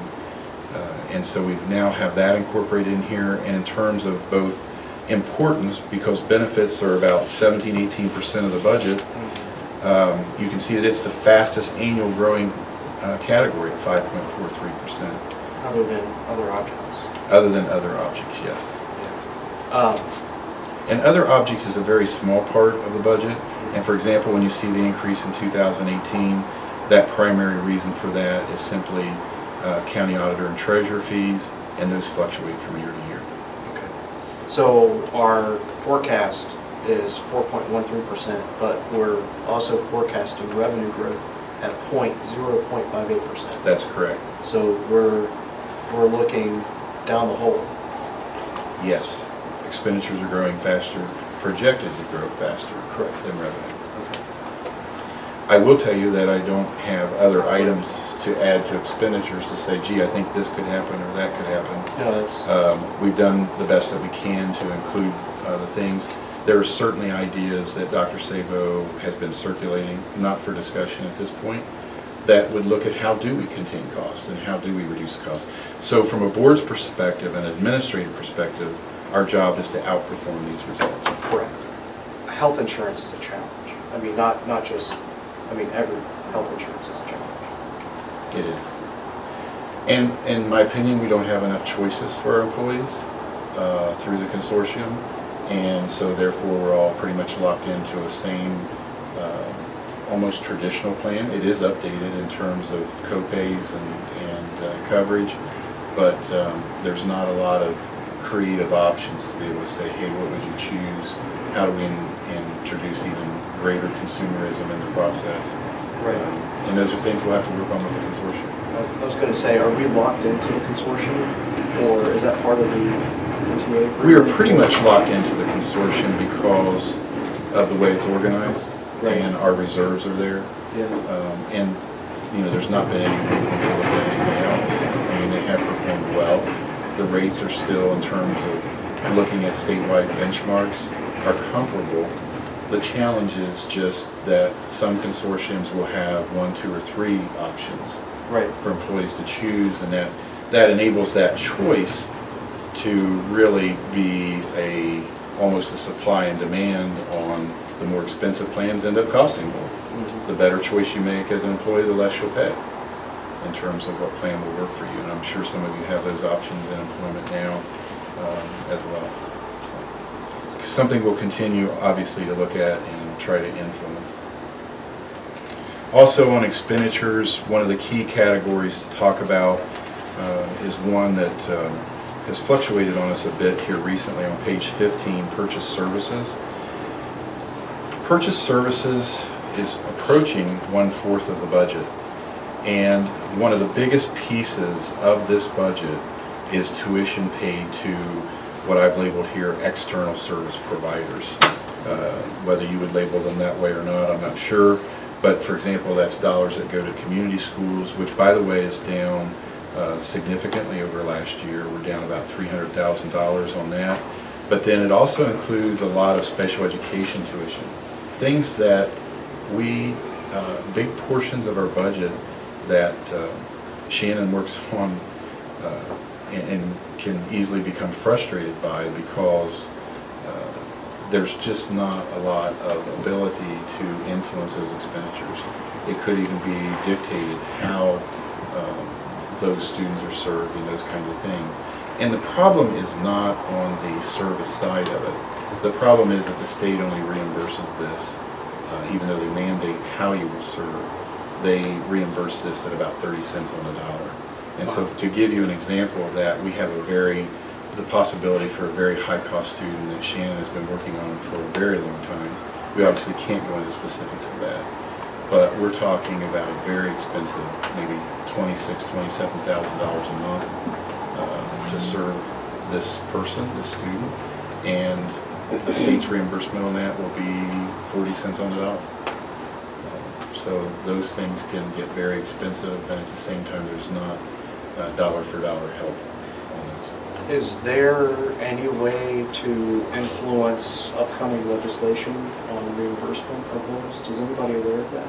And so we now have that incorporated in here, and in terms of both importance, because benefits are about 17–18% of the budget, you can see that it's the fastest annual growing category at 5.43%. Other than other objects. Other than other objects, yes. And other objects is a very small part of the budget. And for example, when you see the increase in 2018, that primary reason for that is simply county auditor and treasurer fees, and those fluctuate from year to year. Okay. So our forecast is 4.13%, but we're also forecasting revenue growth at 0.58%. That's correct. So we're looking down the hole. Yes, expenditures are growing faster, projected to grow faster than revenue. Okay. I will tell you that I don't have other items to add to expenditures to say, gee, I think this could happen or that could happen. No, that's We've done the best that we can to include the things. There are certainly ideas that Dr. Sabo has been circulating, not for discussion at this point, that would look at how do we contain costs and how do we reduce costs. So from a board's perspective and administrative perspective, our job is to outperform these results. correct. Health insurance is a challenge. I mean, not just, I mean, every health insurance is a challenge. It is. And in my opinion, we don't have enough choices for our employees through the consortium. And so therefore, we're all pretty much locked into a same, almost traditional plan. It is updated in terms of co-pays and coverage, but there's not a lot of creative options to be able to say, hey, what would you choose? How do we introduce even greater consumerism in the process? Right. And those are things we'll have to work on with the consortium. I was going to say, are we locked into the consortium, or is that part of the NTA agreement? We are pretty much locked into the consortium because of the way it's organized, Right. and our reserves are there. Yeah. And, you know, there's not been any reason to look at anything else. I mean, they have performed well. The rates are still, in terms of looking at statewide benchmarks, are comparable. The challenge is just that some consortiums will have 1, 2, or 3 options Right. for employees to choose, and that enables that choice to really be almost a supply and demand on the more expensive plans end up costing more. The better choice you make as an employee, the less you'll pay in terms of what plan will work for you. And I'm sure some of you have those options in employment now as well. So, something we'll continue, obviously, to look at and try to influence. Also on expenditures, one of the key categories to talk about is one that has fluctuated on us a bit here recently on page 15, purchase services. Purchase services is approaching 1/4 of the budget. And one of the biggest pieces of this budget is tuition paid to what I've labeled here external service providers. Whether you would label them that way or not, I'm not sure. But for example, that's dollars that go to community schools, which by the way is down significantly over last year. We're down about $300,000 on that. But then it also includes a lot of special education tuition. Things that big portions of our budget that Shannon works on and can easily become frustrated by because there's just not a lot of ability to influence those expenditures. It could even be dictated how those students are served and those kinds of things. And the problem is not on the service side of it. The problem is that the state only reimburses this, even though they mandate how you will serve. They reimburse this at about 30 cents on the dollar. And so to give you an example of that, we have the possibility for a very high-cost student that Shannon has been working on for a very long time We obviously can't go into specifics of that, but we're talking about a very expensive, maybe $27,000 a month to serve this person, this student, and the state's reimbursement on that will be 40 cents on the dollar. So those things can get very expensive, and at the same time, there's not dollar for dollar help on those. Is there any way to influence upcoming legislation on reimbursement of those? Is anybody aware of that?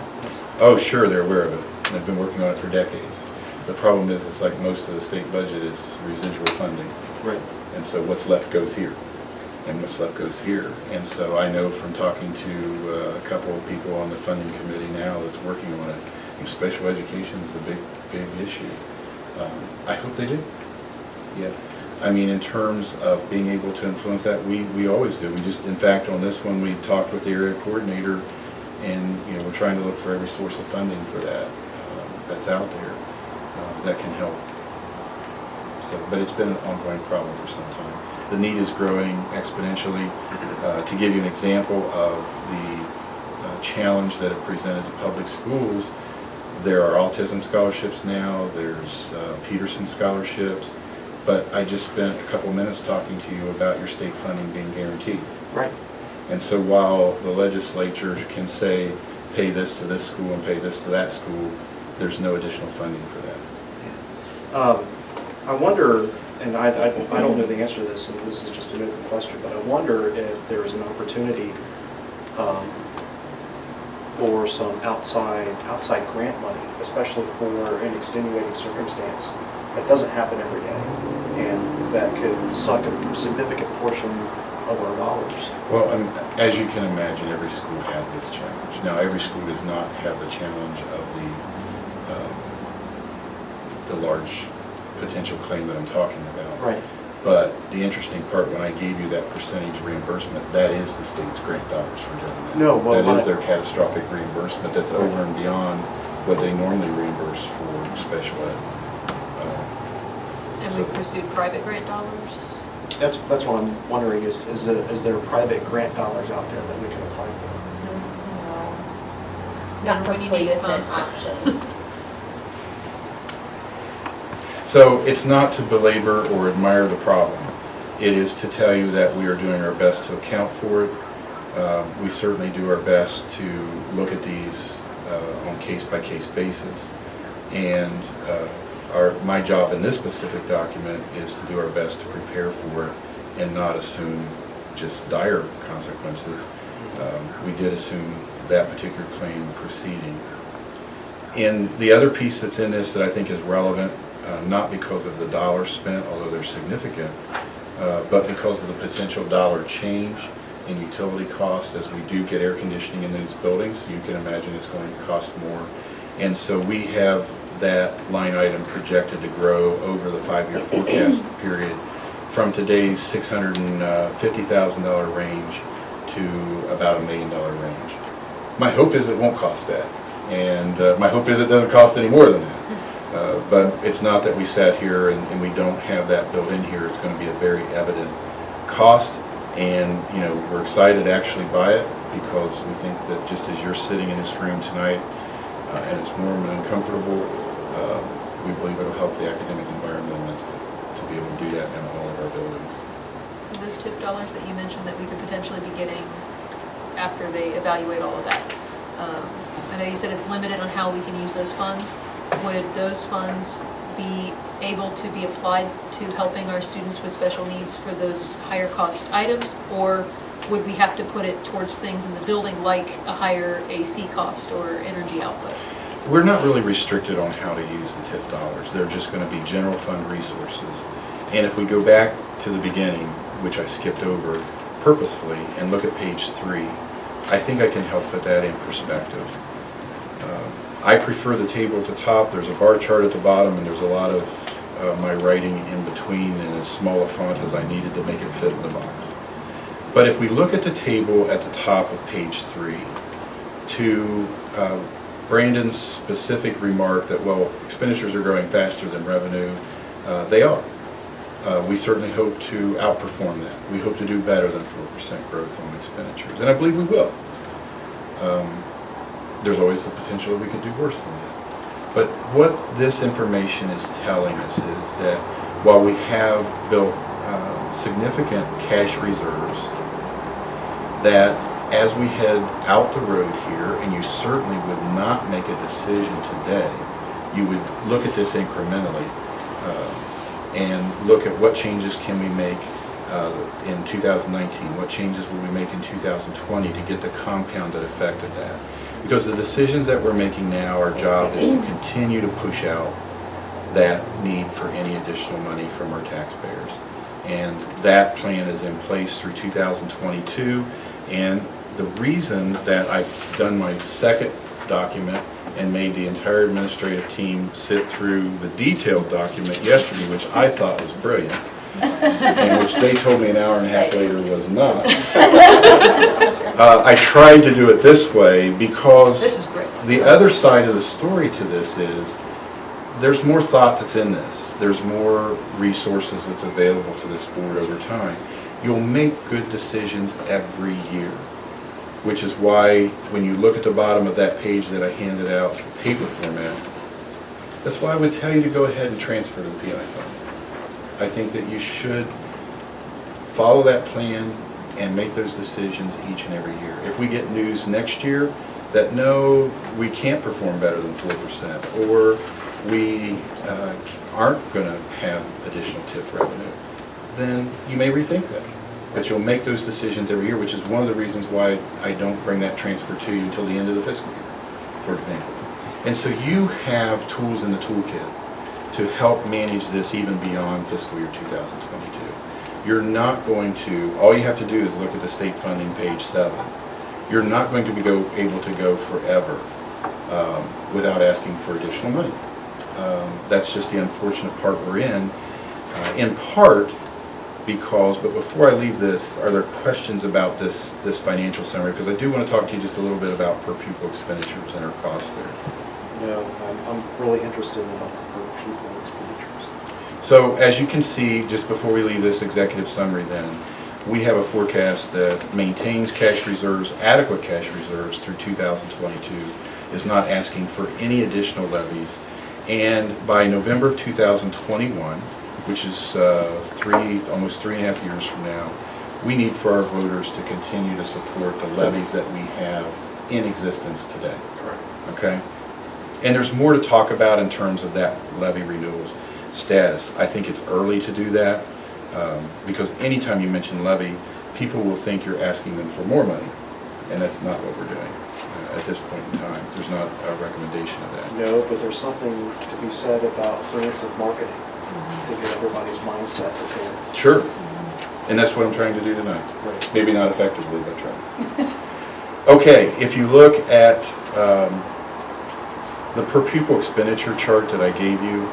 Oh, sure, they're aware of it. They've been working on it for decades. The problem is, it's like most of the state budget is residual funding. Right. And so what's left goes here, and what's left goes here. And so I know from talking to a couple of people on the funding committee now that's working on it, special education is a big issue. I hope they do. Yeah. I mean, in terms of being able to influence that, we always do. We just, in fact, on this one, we talked with the area coordinator, and we're trying to look for every source of funding for that that's out there that can help. So, but it's been an ongoing problem for some time. The need is growing exponentially. To give you an example of the challenge that it presented to public schools, there are autism scholarships now, there's Peterson scholarships, but I just spent a couple minutes talking to you about your state funding being guaranteed. Right. And so while the legislature can say, pay this to this school and pay this to that school, there's no additional funding for that. I wonder, and I don't know the answer to this, and this is just an open question, but I wonder if there's an opportunity for some outside grant money, especially for an extenuating circumstance that doesn't happen every day, and that could suck a significant portion of our dollars. Well, as you can imagine, every school has this challenge. Now, every school does not have the challenge of the large potential claim that I'm talking about. Right. But the interesting part, when I gave you that percentage reimbursement, that is the state's grant dollars for doing that. No, well, that is their catastrophic reimbursement. That's over and beyond what they normally reimburse for special ed. And So- we pursued private grant dollars? That's what I'm wondering, is there private grant dollars out there that we can apply for? Not for When you need placement funds. options. So it's not to belabor or admire the problem. It is to tell you that we are doing our best to account for it. We certainly do our best to look at these on case-by-case basis. And my job in this specific document is to do our best to prepare for it and not assume just dire consequences. We did assume that particular claim proceeding. And the other piece that's in this that I think is relevant, not because of the dollars spent, although they're significant, but because of the potential dollar change in utility cost as we do get air conditioning in these buildings. You can imagine it's going to cost more. And so we have that line item projected to grow over the 5-year forecast period from today's $650,000 range to about $1 million range. My hope is it won't cost that, and my hope is it doesn't cost any more than that. But it's not that we sat here and we don't have that built in here. It's going to be a very evident cost, and we're excited actually by it because we think that just as you're sitting in this room tonight and it's warm and uncomfortable, we believe it'll help the academic environment immensely to be able to do that in all of our buildings. Those TIF dollars that you mentioned that we could potentially be getting after they evaluate all of that. I know you said it's limited on how we can use those funds. Would those funds be able to be applied to helping our students with special needs for those higher cost items? Or would we have to put it towards things in the building like a higher AC cost or energy output? We're not really restricted on how to use the TIF dollars. They're just going to be general fund resources. And if we go back to the beginning, which I skipped over purposefully, and look at page 3, I think I can help put that in perspective. I prefer the table at the top. There's a bar chart at the bottom, and there's a lot of my writing in between in as small a font as I needed to make it fit in the box. But if we look at the table at the top of page 3, to Brandon's specific remark that, well, expenditures are growing faster than revenue, they are. We certainly hope to outperform that. We hope to do better than 4% growth on expenditures, and I believe we will. there's always the potential that we could do worse than that. But what this information is telling us is that while we have built significant cash reserves, that as we head out the road here, and you certainly would not make a decision today, you would look at this incrementally and look at what changes can we make in 2019, what changes will we make in 2020 to get the compounded effect of that. Because the decisions that we're making now, our job is to continue to push out that need for any additional money from our taxpayers. And that plan is in place through 2022. And the reason that I've done my second document and made the entire administrative team sit through the detailed document yesterday, which I thought was brilliant, and which they told me an hour and a half later was not. I tried to do it this way because This is great. the other side of the story to this is there's more thought that's in this. There's more resources that's available to this board over time. You'll make good decisions every year, which is why when you look at the bottom of that page that I handed out, paper format, that's why I would tell you to go ahead and transfer to the PI fund. I think that you should follow that plan and make those decisions each and every year. If we get news next year that no, we can't perform better than 4%, or we aren't going to have additional TIF revenue, then you may rethink that. But you'll make those decisions every year, which is one of the reasons why I don't bring that transfer to you until the end of the fiscal year, for example. And so you have tools in the toolkit to help manage this even beyond fiscal year 2022. You're not going to, all you have to do is look at the state funding, page 7. You're not going to be able to go forever without asking for additional money. That's just the unfortunate part we're in part because, but before I leave this, are there questions about this financial summary? Because I do want to talk to you just a little bit about per pupil expenditures and our costs there. No, I'm really interested in about the per pupil expenditures. So as you can see, just before we leave this executive summary then, we have a forecast that maintains cash reserves, adequate cash reserves through 2022, is not asking for any additional levies. And by November of 2021, which is almost 3.5 years from now, we need for our voters to continue to support the levies that we have in existence today. Correct. Okay? And there's more to talk about in terms of that levy renewal status. I think it's early to do that because anytime you mention levy, people will think you're asking them for more money, and that's not what we're doing at this point in time. There's not a recommendation of that. No, but there's something to be said about preemptive marketing to get everybody's mindset prepared. Sure. And that's what I'm trying to do tonight. Right. Maybe not effectively, but trying. Okay, if you look at the per pupil expenditure chart that I gave you,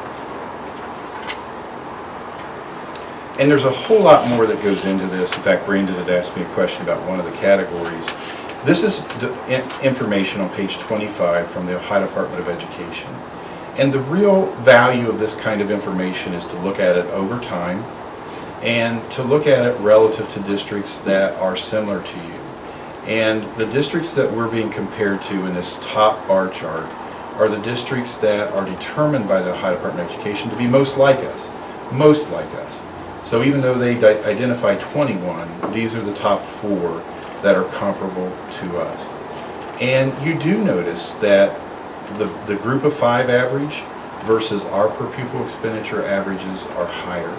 and there's a whole lot more that goes into this. In fact, Brandon had asked me a question about one of the categories. This is information on page 25 from the Ohio Department of Education. And the real value of this kind of information is to look at it over time and to look at it relative to districts that are similar to you. And the districts that we're being compared to in this top bar chart are the districts that are determined by the Ohio Department of Education to be most like us. Most like us. So even though they identify 21, these are the top 4 that are comparable to us. And you do notice that the group of 5 average versus our per pupil expenditure averages are higher.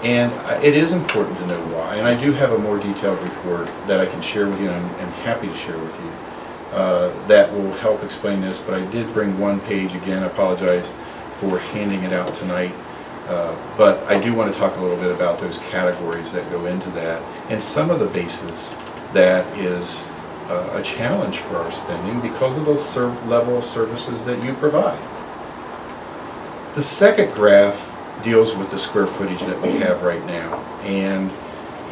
And it is important to know why. And I do have a more detailed report that I can share with you, and I'm happy to share with you, that will help explain this. But I did bring one page again. I apologize for handing it out tonight. But I do want to talk a little bit about those categories that go into that and some of the bases that is a challenge for our spending because of the level of services that you provide. The second graph deals with the square footage that we have right now, and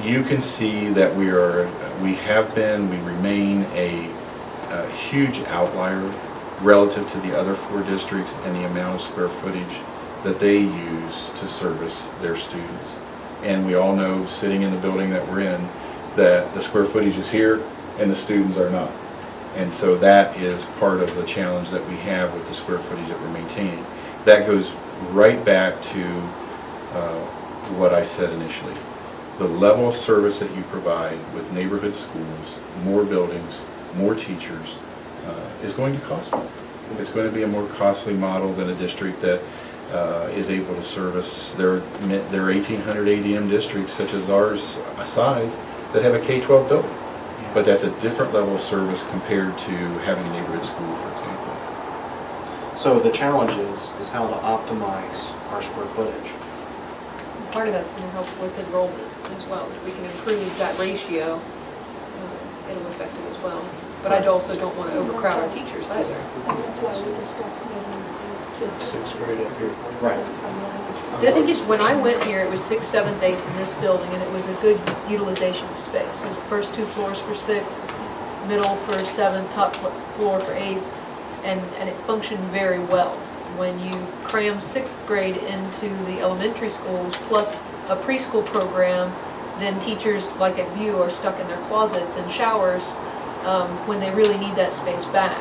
you can see that we remain a huge outlier relative to the other 4 districts and the amount of square footage that they use to service their students. And we all know, sitting in the building that we're in, that the square footage is here and the students are not. And so that is part of the challenge that we have with the square footage that we're maintaining. That goes right back to what I said initially. The level of service that you provide with neighborhood schools, more buildings, more teachers, is going to cost more. It's going to be a more costly model than a district that is able to service. There are 1,800 ADM districts such as ours size that have a K-12 building. But that's a different level of service compared to having a neighborhood school, for example. So the challenge is how to optimize our square footage. Part of that's going to help with enrollment as well. If we can improve that ratio, it'll affect it as well. But I also don't want to overcrowd our teachers either. And that's why we discussed moving Sixth grade up here. Right. This, when I went here, it was 6th, 7th, 8th in this building, and it was a good utilization of space. It was the first 2 floors for 6th, middle for 7th, top floor for 8th, and it functioned very well. When you cram 6th grade into the elementary schools, plus a preschool program, then teachers, like at View, are stuck in their closets and showers when they really need that space back.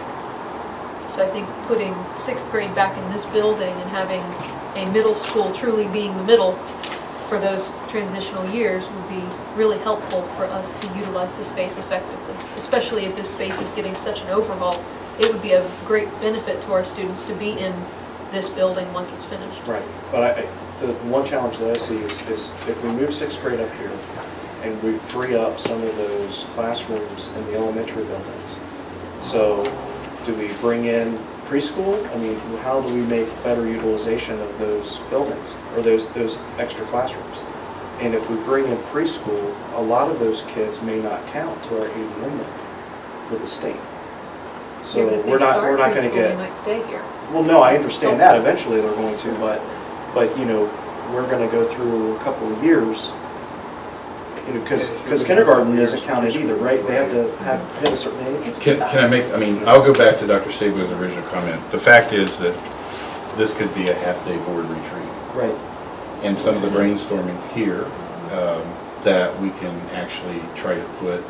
So I think putting 6th grade back in this building and having a middle school truly being the middle for those transitional years would be really helpful for us to utilize the space effectively, especially if this space is getting such an overhaul. It would be a great benefit to our students to be in this building once it's finished. Right, but the one challenge that I see is if we move 6th grade up here and we free up some of those classrooms in the elementary buildings, so do we bring in preschool? I mean, how do we make better utilization of those buildings or those extra classrooms? And if we bring in preschool, a lot of those kids may not count to our ADM number for the state. So Yeah, but if they we're not start going to preschool, get. They might stay here. Well, no, I understand that. Eventually they're going to, but you know, we're going to go through a couple of years, you know, because kindergarten isn't counted either, right? They have to hit a certain age. Can I make, I mean, I'll go back to Dr. Sable's original comment. The fact is that this could be a half-day board retreat. Right. And some of the brainstorming here, that we can actually try to put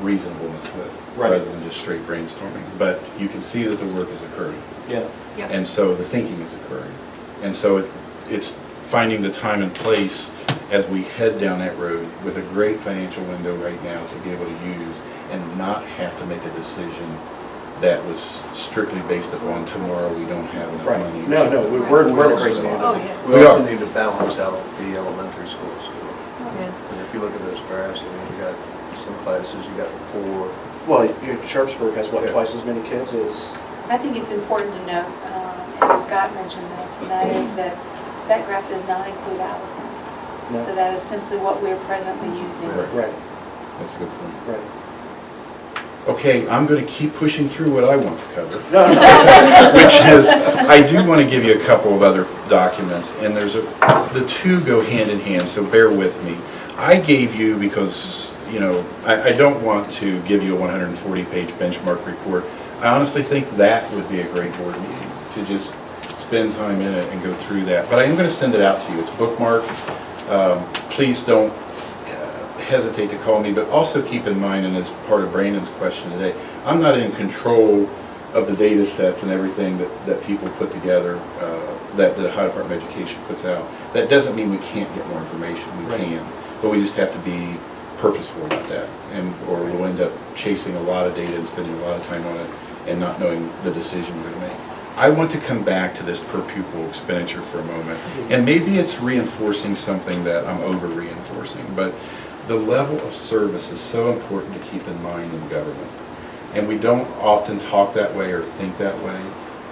reasonableness with, Right. rather than just straight brainstorming. But you can see that the work is occurring. Yeah. Yeah. And so the thinking is occurring. And so it's finding the time and place as we head down that road with a great financial window right now to be able to use and not have to make a decision that was strictly based upon tomorrow we don't have enough Right. money. No, we're in a great spot. Oh, yeah. We We also are. need to balance out the elementary schools. Yeah. And if you look at those graphs, I mean, you got some classes, you got 4. Well, Sharpsburg has what, Yeah. twice as many kids as, I think it's important to note, and Scott mentioned this, and that is that that graph does not include Allison. No. So that is simply what we're presently using. Right. right, That's a good point. right. Okay, I'm going to keep pushing through what I want to cover. No, Which is, I do want to give you a couple of other documents, and the two go hand in hand, so bear with me. I gave you, because, you know, I don't want to give you a 140-page benchmark report. I honestly think that would be a great board meeting, to just spend time in it and go through that. But I am going to send it out to you. It's bookmarked. Please don't hesitate to call me, but also keep in mind, and as part of Brandon's question today, I'm not in control of the data sets and everything that people put together, that the Ohio Department of Education puts out. That doesn't mean we can't get more information. We Right. can, but we just have to be purposeful about that, or we'll end up chasing a lot of data and spending a lot of time on it and not knowing the decision we're going to make. I want to come back to this per pupil expenditure for a moment, and maybe it's reinforcing something that I'm over-reinforcing, but the level of service is so important to keep in mind in government. And we don't often talk that way or think that way,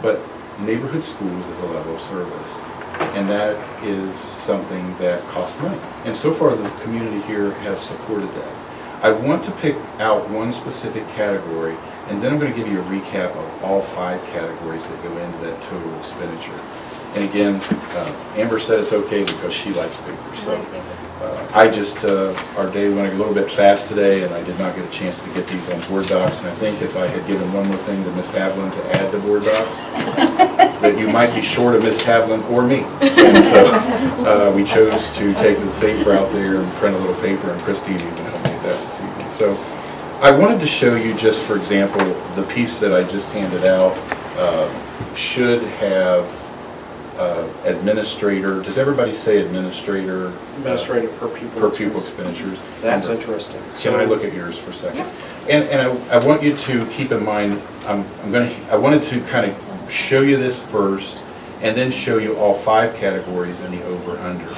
but neighborhood schools is a level of service. And that is something that costs money. And so far, the community here has supported that. I want to pick out one specific category, and then I'm going to give you a recap of all 5 categories that go into that total expenditure. And again, Amber said it's okay because she likes papers. So I just, our day went a little bit fast today, and I did not get a chance to get these on board docs. And I think if I had given one more thing to Ms. Havlin to add to board docs, that you might be short of Ms. Havlin or me. And so we chose to take the safe route there and print a little paper, and Christine even helped me with that this evening. So I wanted to show you just, for example, the piece that I just handed out should have administrator, does everybody say administrator? Administrative per pupil. Per pupil expenditures. That's interesting. Can I look at yours for a second? And I want you to keep in mind, I wanted to kind of show you this first, and then show you all 5 categories in the over/under.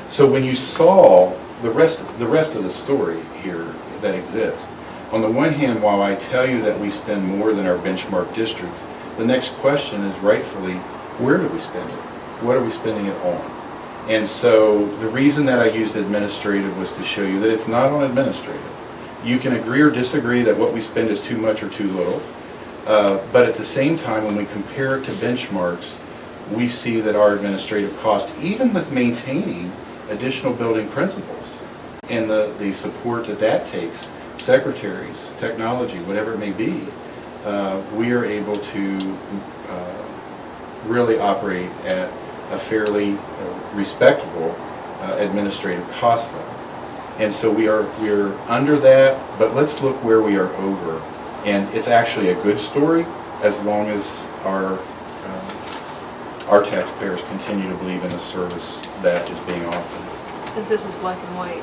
So when you saw the rest of the story here that exists, on the one hand, while I tell you that we spend more than our benchmark districts, the next question is rightfully, where do we spend it? What are we spending it on? And so the reason that I used administrative was to show you that it's not on administrative. You can agree or disagree that what we spend is too much or too little, but at the same time, when we compare it to benchmarks, we see that our administrative cost, even with maintaining additional building principals and the support that takes, secretaries, technology, whatever it may be, we are able to really operate at a fairly respectable administrative cost level. And so we are under that, but let's look where we are over. And it's actually a good story as long as our taxpayers continue to believe in the service that is being offered. Since this is black and white,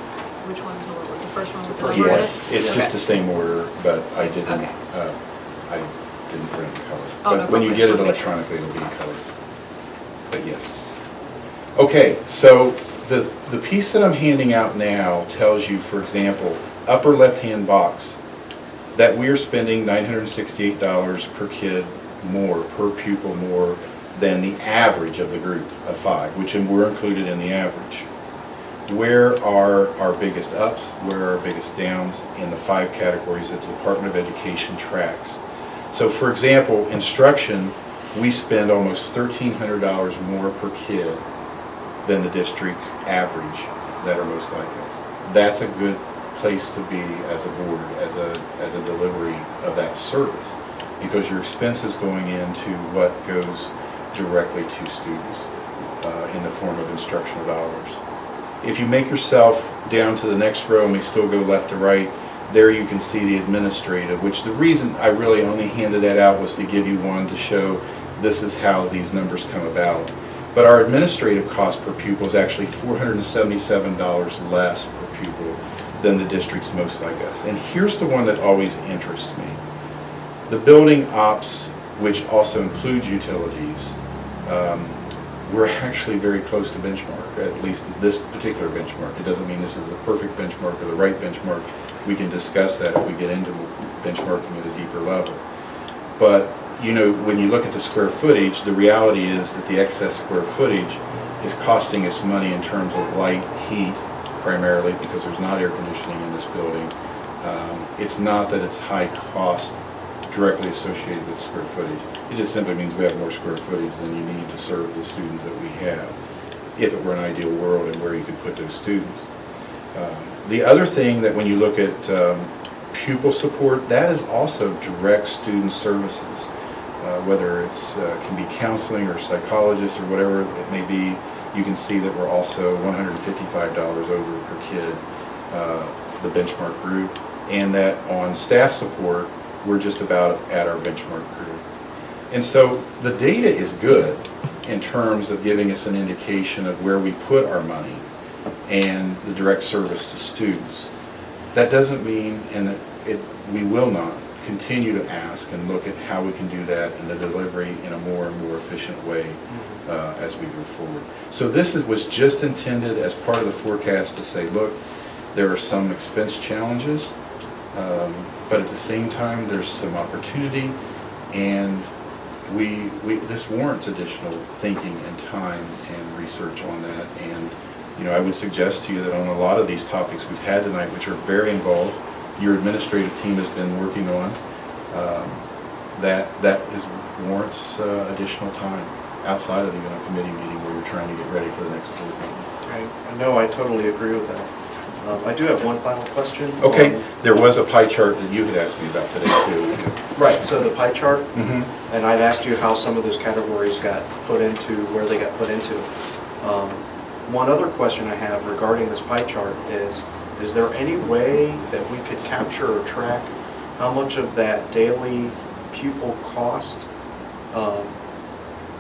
which one's Norwood? The first one with the number on it? Yes, it's just the same order, but I didn't Okay. print it in color. Oh, no But when you problem. get it Just wanna make electronically, it'll be in color. But yes. Okay, so the piece that I'm handing out now tells you, for example, upper left-hand box, that we're spending $968 per kid more, per pupil more than the average of the group of 5, which we're included in the average. Where are our biggest ups? Where are our biggest downs in the 5 categories that the Department of Education tracks? So for example, instruction, we spend almost $1,300 more per kid than the district's average that are most like us. That's a good place to be as a board, as a delivery of that service, because your expense is going into what goes directly to students in the form of instructional dollars. If you make yourself down to the next row, and we still go left to right, there you can see the administrative, which the reason I really only handed that out was to give you one to show this is how these numbers come about. But our administrative cost per pupil is actually $477 less per pupil than the districts most like us. And here's the one that always interests me. The building ops, which also includes utilities, we're actually very close to benchmark, at least this particular benchmark. It doesn't mean this is the perfect benchmark or the right benchmark. We can discuss that if we get into benchmarking at a deeper level. But you know, when you look at the square footage, the reality is that the excess square footage is costing us money in terms of light, heat, primarily because there's not air conditioning in this building. It's not that it's high cost directly associated with square footage. It just simply means we have more square footage than you need to serve the students that we have, if it were an ideal world and where you could put those students. The other thing that when you look at pupil support, that is also direct student services. Whether it's can be counseling or psychologist or whatever it may be, you can see that we're also $155 over per kid for the benchmark group, and that on staff support, we're just about at our benchmark group. And so the data is good in terms of giving us an indication of where we put our money and the direct service to students. That doesn't mean, and we will not, continue to ask and look at how we can do that in the delivery in a more and more efficient way as we move forward. So this was just intended as part of the forecast to say, look, there are some expense challenges, but at the same time there's some opportunity, and this warrants additional thinking and time and research on that. And you know, I would suggest to you that on a lot of these topics we've had tonight, which are very involved, your administrative team has been working on, warrants additional time outside of even a committee meeting where you're trying to get ready for the next board meeting. I know, I totally agree with that. I do have one final question. Okay, there was a pie chart that you had asked me about today too. Right, so the pie chart, Mm-hmm. and I'd asked you how some of those categories got put into, where they got put into. One other question I have regarding this pie chart is there any way that we could capture or track how much of that daily pupil cost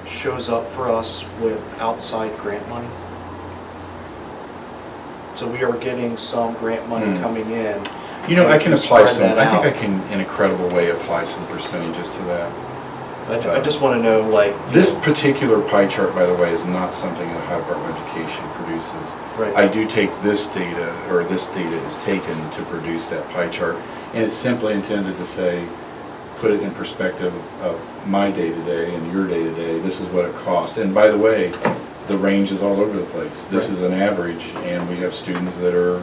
shows up for us with outside grant money? So we are getting some grant money coming in. You know, I can and apply spread some, that I think I out. can, in a credible way, apply some percentages to that. I just want to know, like. you This know, particular pie chart, by the way, is not something the Ohio Department of Education produces. Right. I do take this data, or this data is taken to produce that pie chart, and it's simply intended to say, put it in perspective of my day-to-day and your day-to-day, this is what it costs. And by the way, the range is all over the place. This Right. is an average, and we have students that are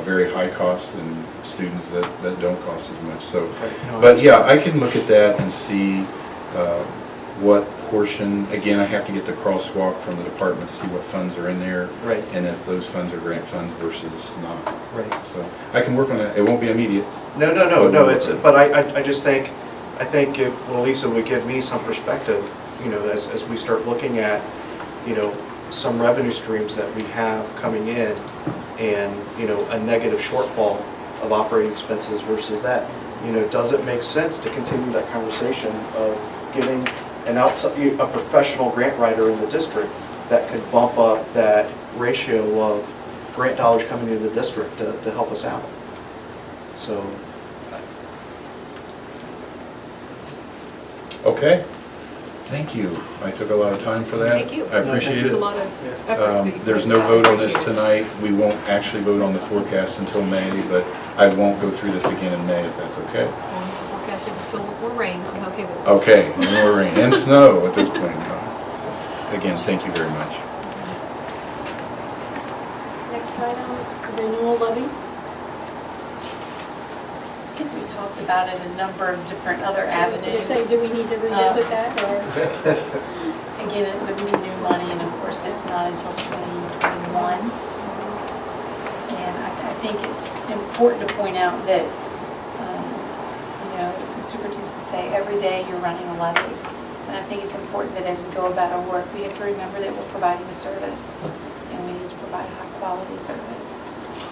very high cost and students that don't cost as much. So, Okay, no, but yeah, I can look at that and see what portion, again, I have to get the crosswalk from the department to see what funds are in there. Right. And if those funds are grant funds versus not. Right. So I can work on that. It won't be immediate. No, but I just think, if, well, Lisa would give me some perspective, you know, as we start looking at, you know, some revenue streams that we have coming in and, you know, a negative shortfall of operating expenses versus that, you know, does it make sense to continue that conversation of getting a professional grant writer in the district that could bump up that ratio of grant dollars coming into the district to help us out? So, Okay. Thank you. I took a lot of time for that. Thank you. I appreciate It's a it. lot of effort. that you There's put no in. vote on this tonight. We won't actually vote on the forecast until May, but I won't go through this again in May if that's okay. As long as the forecast isn't filled with more rain, I'm okay with it. Okay, no more rain and snow at this point in time. So, again, thank you very much. Next item, renewal levy. I think we talked about it a number of different other I was going to avenues. say, do we need to revisit that, or? Again, it would be new money, and of course, it's not until 2021. And I think it's important to point out that, you know, some superintendents say every day you're running a levy. And I think it's important that as we go about our work, we have to remember that we're providing a service, and we need to provide a high-quality service.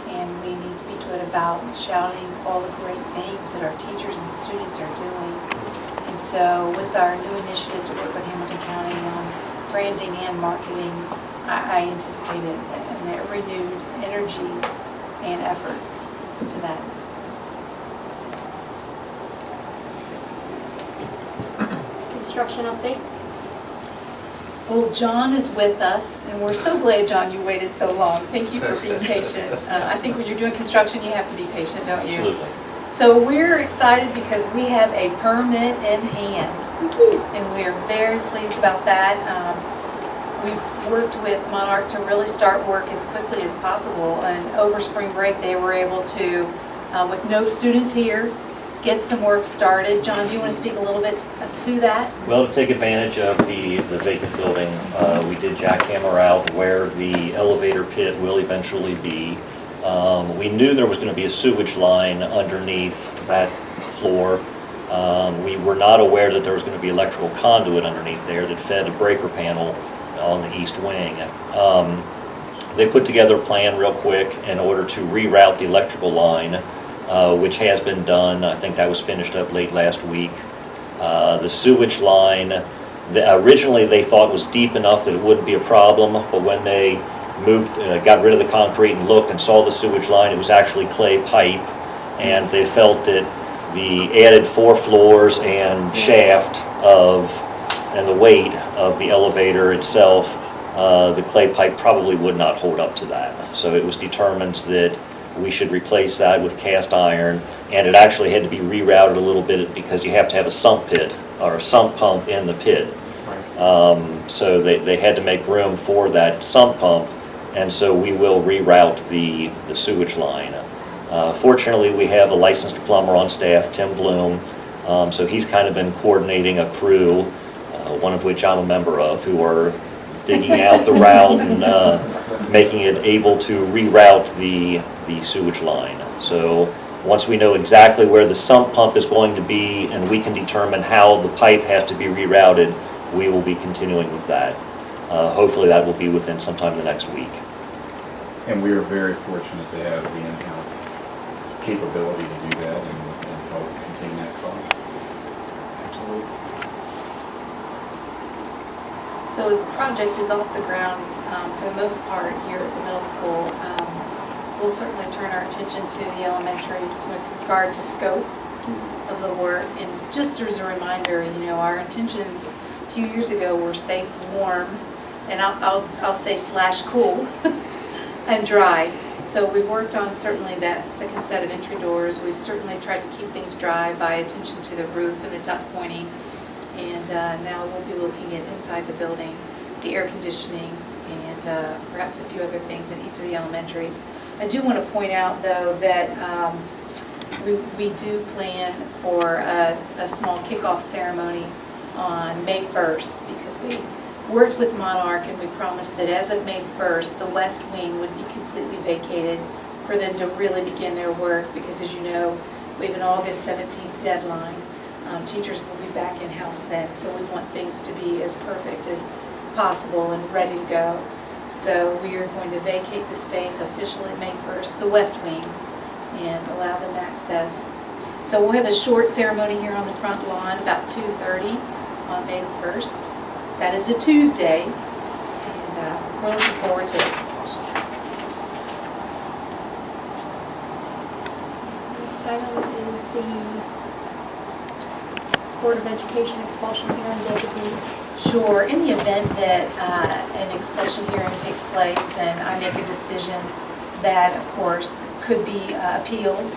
And we need to be good about shouting all the great things that our teachers and students are doing. And so with our new initiative to work with Hamilton County on branding and marketing, I anticipate a renewed energy and effort to that. Construction update? Well, John is with us, and we're so glad, John, you waited so long. Thank you for being patient. I think when you're doing construction, you have to be patient, don't you? Absolutely. So we're excited because we have a permit in hand, and we are very pleased about that. We've worked with Monarch to really start work as quickly as possible, and over spring break, they were able to, with no students here, get some work started. John, do you want to speak a little bit to that? Well, to take advantage of the vacant building, we did jackhammer out where the elevator pit will eventually be. We knew there was going to be a sewage line underneath that floor. We were not aware that there was going to be electrical conduit underneath there that fed a breaker panel on the east wing. They put together a plan real quick in order to reroute the electrical line, which has been done. I think that was finished up late last week. The sewage line, originally they thought was deep enough that it wouldn't be a problem, but when they got rid of the concrete and looked and saw the sewage line, it was actually clay pipe, and they felt that the added 4 floors and shaft and the weight of the elevator itself, the clay pipe probably would not hold up to that. So it was determined that we should replace that with cast iron, and it actually had to be rerouted a little bit because you have to have a sump pit or a sump pump in the pit. So they had to make room for that sump pump, and so we will reroute the sewage line. Fortunately, we have a licensed plumber on staff, Tim Bloom, so he's kind of been coordinating a crew, one of which I'm a member of, who are digging out the route and making it able to reroute the sewage line. So once we know exactly where the sump pump is going to be and we can determine how the pipe has to be rerouted, we will be continuing with that. Hopefully that will be within sometime in the next week. And we are very fortunate to have the in-house capability to do that and help funds. Absolutely. So as the project is off the ground, for the most part here at the middle school, we'll certainly turn our attention to the elementaries with regard to scope of the work. And just as a reminder, our intentions a few years ago were safe, warm, and I'll say /cool and dry. So we've worked on certainly that second set of entry doors. We've certainly tried to keep things dry by attention to the roof and the tuck pointing. And now we'll be looking at inside the building, the air conditioning, and perhaps a few other things in each of the elementaries. I do want to point out, though, that we do plan for a small kickoff ceremony on May 1st, because we worked with Monarch and we promised that as of May 1st, the west wing would be completely vacated for them to really begin their work, because as you know, we have an August 17th deadline. Teachers will be back in-house then, so we want things to be as perfect as possible and ready to go. So we are going to vacate the space officially May 1st, the west wing, and allow them access. So we'll have a short ceremony here on the front lawn about 2:30 on May the 1st. That is a Tuesday, and we're looking forward to it. Awesome. Next item is the Board of Education expulsion hearing designee. Sure. In the event that an expulsion hearing takes place and I make a decision that, of course, could be appealed,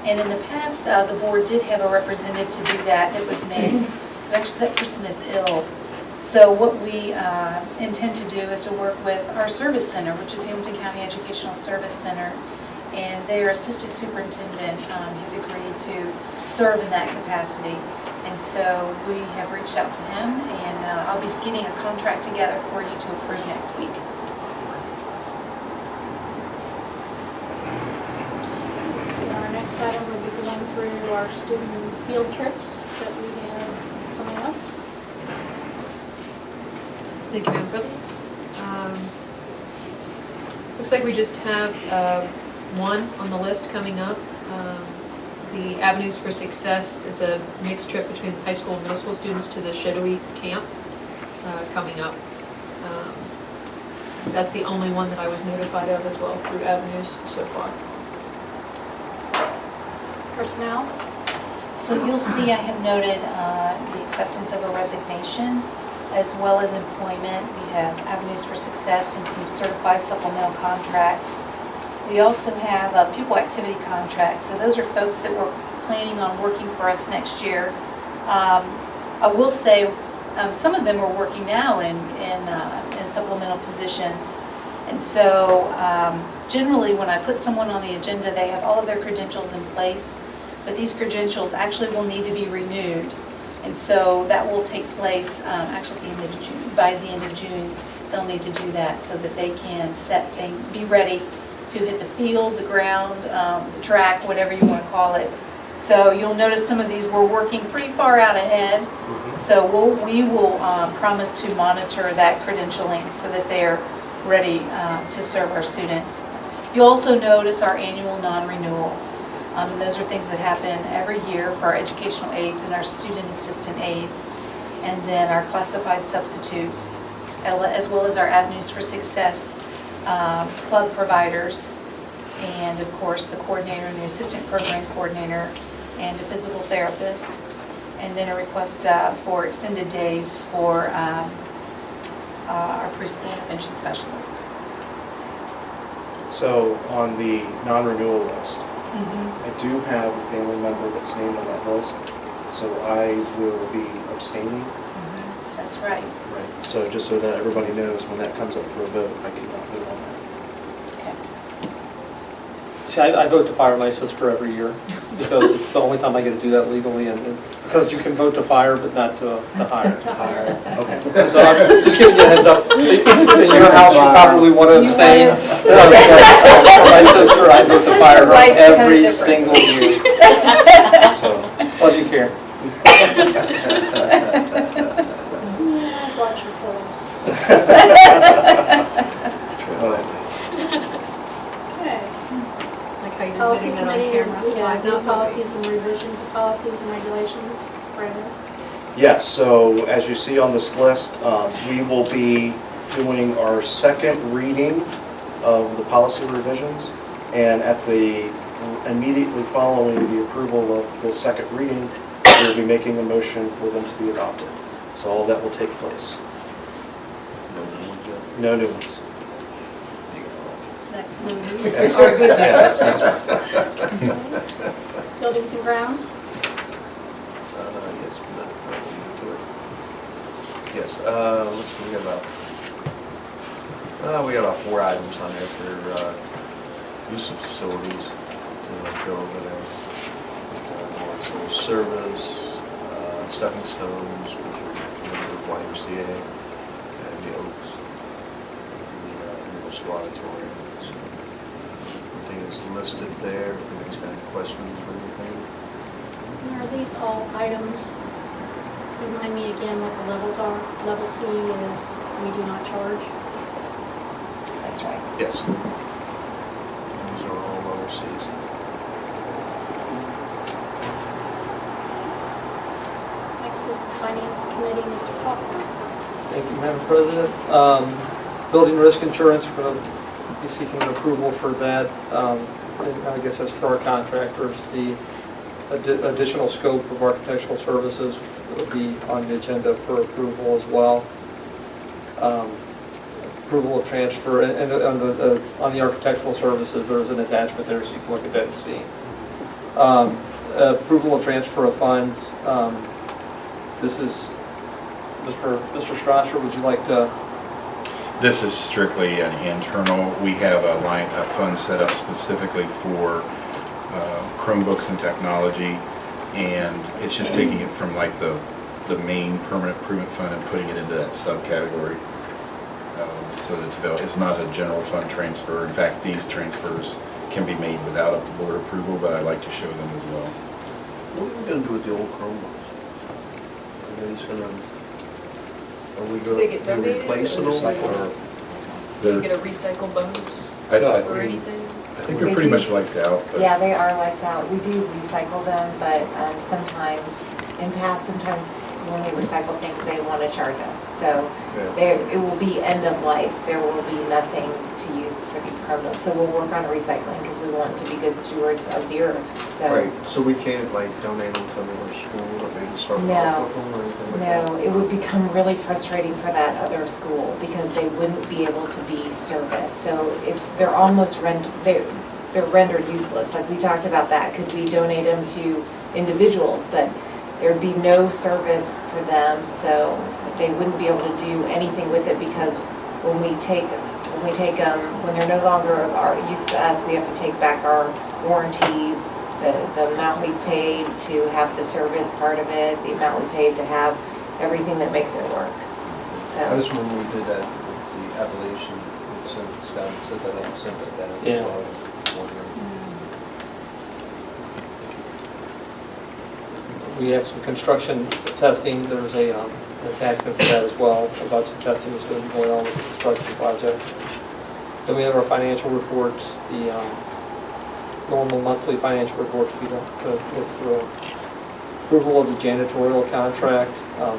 and in the past, the board did have a representative to do that. It was named, actually that person is ill. So what we intend to do is to work with our service center, which is Hamilton County Educational Service Center, and their assistant superintendent has agreed to serve in that capacity. And so we have reached out to him, and I'll be getting a contract together for you to approve next week. So our next item will be going through our student field trips that we have coming up. Thank you, Madam President. Looks like we just have one on the list coming up. The Avenues for Success, it's a mixed trip between high school and middle school students to the Shadowee camp coming up. That's the only one that I was notified of as well through Avenues so far. Personnel, So you'll see I have noted the acceptance of a resignation as well as employment. We have Avenues for Success and some certified supplemental contracts. We also have pupil activity contracts. So those are folks that were planning on working for us next year. I will say some of them are working now in supplemental positions. And so generally when I put someone on the agenda, they have all of their credentials in place, but these credentials actually will need to be renewed. And so that will take place actually at the end of June. By the end of June, they'll need to do that so that they can be ready to hit the field, the ground, the track, whatever you want to call it. So you'll notice some of these we're working pretty far out ahead. So we will promise to monitor that credentialing so that they're ready to serve our students. You'll also notice our annual non-renewals. And those are things that happen every year for our educational aides and our student assistant aides, and then our classified substitutes, as well as our Avenues for Success club providers, and of course the coordinator and the assistant program coordinator, and a physical therapist, and then a request for extended days for our preschool intervention specialist. So on the non-renewal list, I do have a family member that's named on that list, so I will be abstaining. That's right. Right. So just so that everybody knows, when that comes up for a vote, I cannot vote on that. Okay. See, I vote to fire my sister every year because it's the only time I get to do that legally, and because you can vote to fire but not to hire. Okay. So I'm just giving you a heads up. In your house, you probably want to abstain. For my sister, I vote to fire her every single year. So, Love you, Karen. watch your films. Okay. Like how you Oh, policy admitting that on committee, camera. we have No, new policies and revisions of policies and regulations. Brandon? Yes, so as you see on this list, we will be doing our second reading of the policy revisions, and at the, immediately following the approval of the second reading, we'll be making a motion for them to be adopted. So all that will take place. No new ones. It's next month. Or good Yes, news. that's next month. Buildings and grounds? Yes, yes, let's see, we got about 4 items on there for use of facilities to go over there. So service, stepping stones, which are the YMCA, and the Oaks, and the municipal auditorium. So everything is listed there. If anybody's got any questions or anything. And are these all items, remind me again what the levels are? Level C is we do not charge. That's right. Yes. These are all overseas. Next is the finance committee, Mr. Faulkner. Thank you, Madam President. Building risk insurance, we're going to be seeking approval for that. And I guess that's for our contractors. The additional scope of architectural services will be on the agenda for approval as well. Approval of transfer, and on the architectural services, there's an attachment there, so you can look at that and see. Approval of transfer of funds. This is, Mr. Strasser, would you like to? This is strictly an internal. We have a fund set up specifically for Chromebooks and technology, and it's just taking it from like the main permanent improvement fund and putting it into that subcategory. So that it's available. It's not a general fund transfer. In fact, these transfers can be made without a board approval, but I like to show them as well. What are we gonna do with the old Chromebooks? Are we They get gonna be donated replacing or them, or? Do you get a recycle bonus I or anything? think they're pretty much lifed out. But Yeah, they are like that. We do recycle them, but sometimes, sometimes when we recycle things, they want to charge us. So it will be end of life. There will be nothing to use for these Chromebooks. So we'll work on recycling because we want to be good stewards of the earth. So Right, so we can't like donate them to another school or maybe start No. off with them or anything like that? no, it would become really frustrating for that other school because they wouldn't be able to be serviced. So if they're almost they're rendered useless. Like we talked about that. Could we donate them to individuals? But there'd be no service for them, so they wouldn't be able to do anything with it because when they're no longer use to us, we have to take back our warranties, the amount we paid to have the service part of it, the amount we paid to have everything that makes it work. I So, just remember we did that with the Appalachian, Scott said that, sent that down as Yeah. well. One year. We have some construction testing. There's an attachment for that as well, about some testing that's going to be going on with the construction project. Then we have our financial reports, the normal monthly financial reports we have to look through. Approval of the janitorial contract.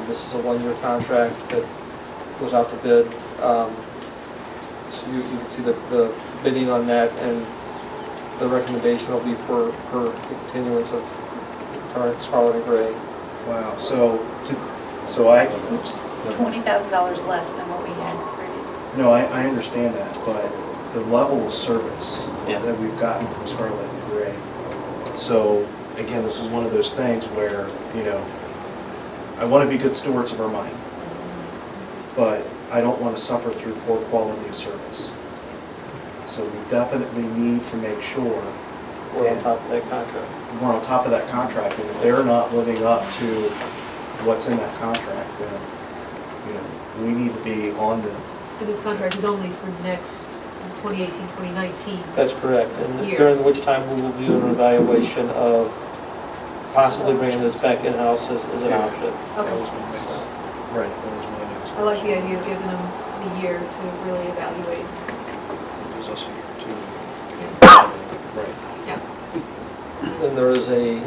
This is a one-year contract that goes out to bid. So you can see the bidding on that, and the recommendation will be for the continuance of current Scarlet and Gray. Wow, so I, Which is $20,000 less than what we had previously. no, I understand that, but the level of service Yeah. that we've gotten from Scarlet and Gray. So, again, this is one of those things where, I want to be good stewards of our money, but I don't want to suffer through poor quality of service. So we definitely need to make sure We're on top of that contract. we're on top of that contract, and if they're not living up to what's in that contract, then, we need to be on them. And this contract is only for next 2018, 2019. That's correct. And Year. during which time we will do an evaluation of possibly bringing this back in-house as an Yeah. option. That Okay. was my next, Right. that was my next. I like the idea of giving them the year to really evaluate. It was also to, Right. Yeah. And there is a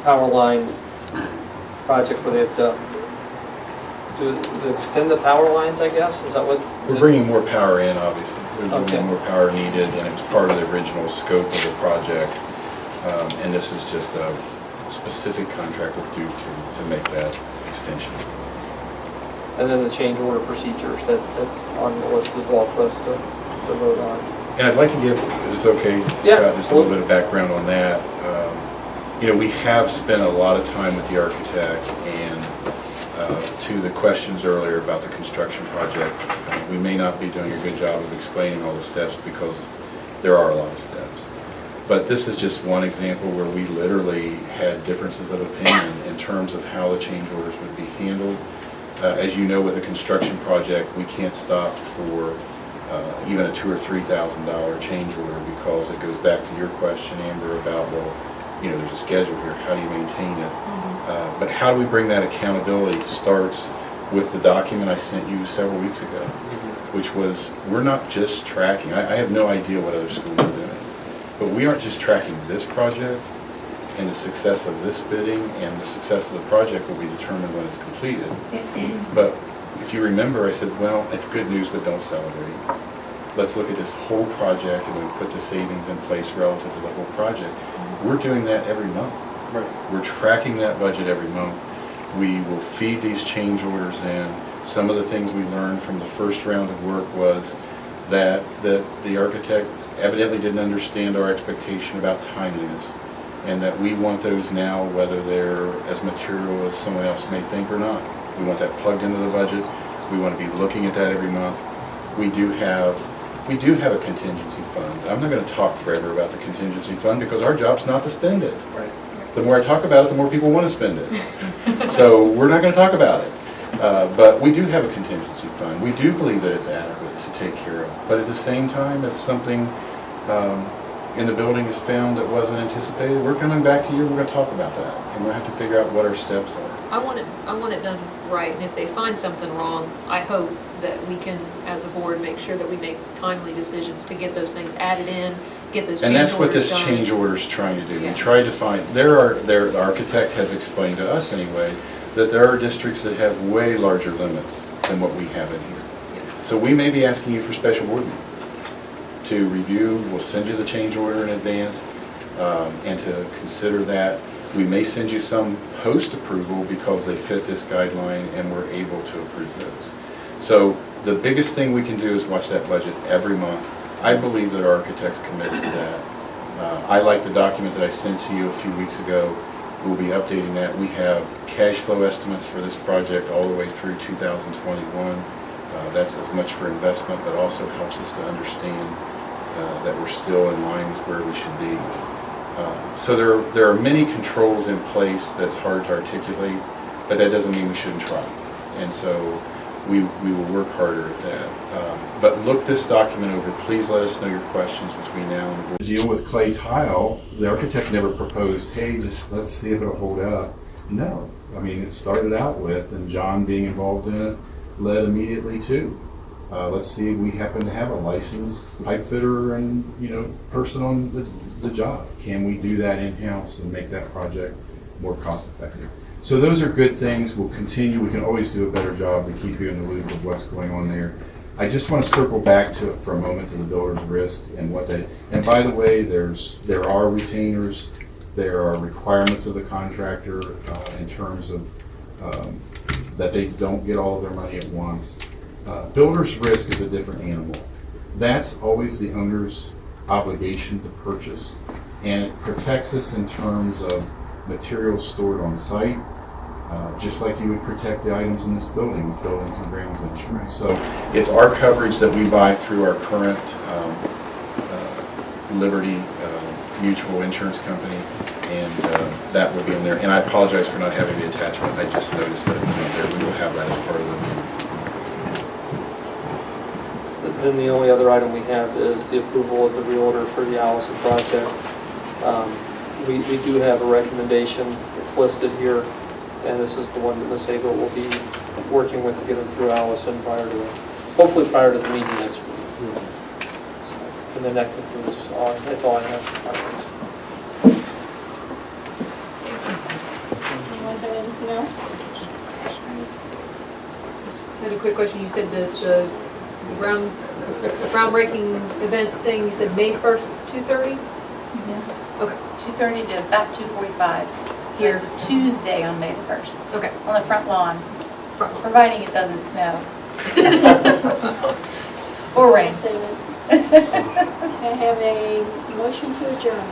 power line project where they have to extend the power lines, I guess? Is that what? We're bringing more power in, obviously. There's gonna be Okay. more power needed, and it was part of the original scope of the project. And this is just a specific contract with Duke to make that extension. And then the change order procedures, that's on the list as well for us to vote on. And I'd like to give, if it's okay, Yeah, Scott, just a little bit of background on that. You know, we have spent a lot of time with the architect, and to the questions earlier about the construction project, we may not be doing a good job of explaining all the steps because there are a lot of steps. But this is just one example where we literally had differences of opinion in terms of how the change orders would be handled. As you know, with a construction project, we can't stop for even a $2,000 or $3,000 change order because it goes back to your question, Amber, about, well, you know, there's a schedule here, how do you maintain it? But how do we bring that accountability starts with the document I sent you several weeks ago, which was, we're not just tracking, I have no idea what other schools are doing, but we aren't just tracking this project, and the success of this bidding and the success of the project will be determined when it's completed. But if you remember, I said, well, it's good news, but don't celebrate. Let's look at this whole project and we put the savings in place relative to the whole project. We're doing that every month. Right. We're tracking that budget every month. We will feed these change orders in. Some of the things we learned from the first round of work was that the architect evidently didn't understand our expectation about timeliness, and that we want those now, whether they're as material as someone else may think or not. We want that plugged into the budget. We want to be looking at that every month. We do have a contingency fund. I'm not going to talk forever about the contingency fund because our job's not to spend it. Right. The more I talk about it, the more people want to spend it. So we're not going to talk about it. But we do have a contingency fund. We do believe that it's adequate to take care of. But at the same time, if something in the building is found that wasn't anticipated, we're coming back to you, we're going to talk about that. And we'll have to figure out what our steps are. I want it done right, and if they find something wrong, I hope that we can, as a board, make sure that we make timely decisions to get those things added in, get those change orders done. And that's what this change order is trying to do. Yeah. We tried to find, the architect has explained to us anyway, that there are districts that have way larger limits than what we have in here. So we may be asking you for special board meeting to review. We'll send you the change order in advance, and to consider that. We may send you some post-approval because they fit this guideline and we're able to approve those. So the biggest thing we can do is watch that budget every month. I believe that our architect's committed to that. I like the document that I sent to you a few weeks ago. We'll be updating that. We have cash flow estimates for this project all the way through 2021. That's as much for investment, but also helps us to understand that we're still in line with where we should be. So there are many controls in place that's hard to articulate, but that doesn't mean we shouldn't try. And so we will work harder at that. But look this document over. Please let us know your questions between now and the deal with clay tile. The architect never proposed, hey, just let's see if it'll hold up. No. I mean, it started out with, and John being involved in it led immediately to. Let's see, we happen to have a licensed pipe fitter and, person on the job. Can we do that in-house and make that project more cost effective? So those are good things. We'll continue. We can always do a better job to keep you in the loop of what's going on there. I just want to circle back to it for a moment to the builder's risk and what they, and by the way, there are retainers, there are requirements of the contractor in terms of that they don't get all of their money at once. Builder's risk is a different animal. That's always the owner's obligation to purchase, and it protects us in terms of materials stored on site, just like you would protect the items in this building with buildings and grounds insurance. So it's our coverage that we buy through our current Liberty Mutual Insurance Company, and that will be in there. And I apologize for not having the attachment. I just noticed that it wasn't there. We will have that as part of the meeting. Then the only other item we have is the approval of the reorder for the Allison project. We do have a recommendation, it's listed here, and this is the one that Ms. Hagel will be working with to get it through Allison hopefully prior to the meeting next week. And then that concludes, that's all I have for finance. Anyone have anything else? Just had a quick question. You said the groundbreaking event thing, you said May 1st, 2:30? Okay, 2:30 to about 2:45. So Here. it's a Tuesday on May the 1st, okay. on the front lawn, Front lawn. providing it doesn't snow. Or rain. Say that. I have a motion to adjourn.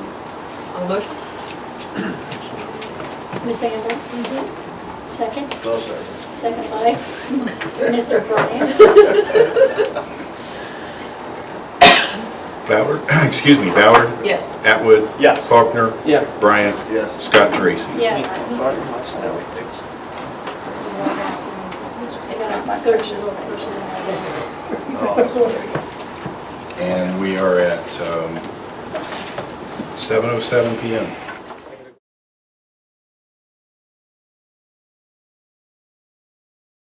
On the motion? Ms. Amber? Second? Well, sorry. Second by Mr. Bryan. Ballard, excuse me, Ballard, Yes. Atwood, Yes. Faulkner, Yeah. Bryant, Yeah. Scott Tracy. Yes. Sorry, my smell things. Take out my Good. precious And we are at 7:07 PM.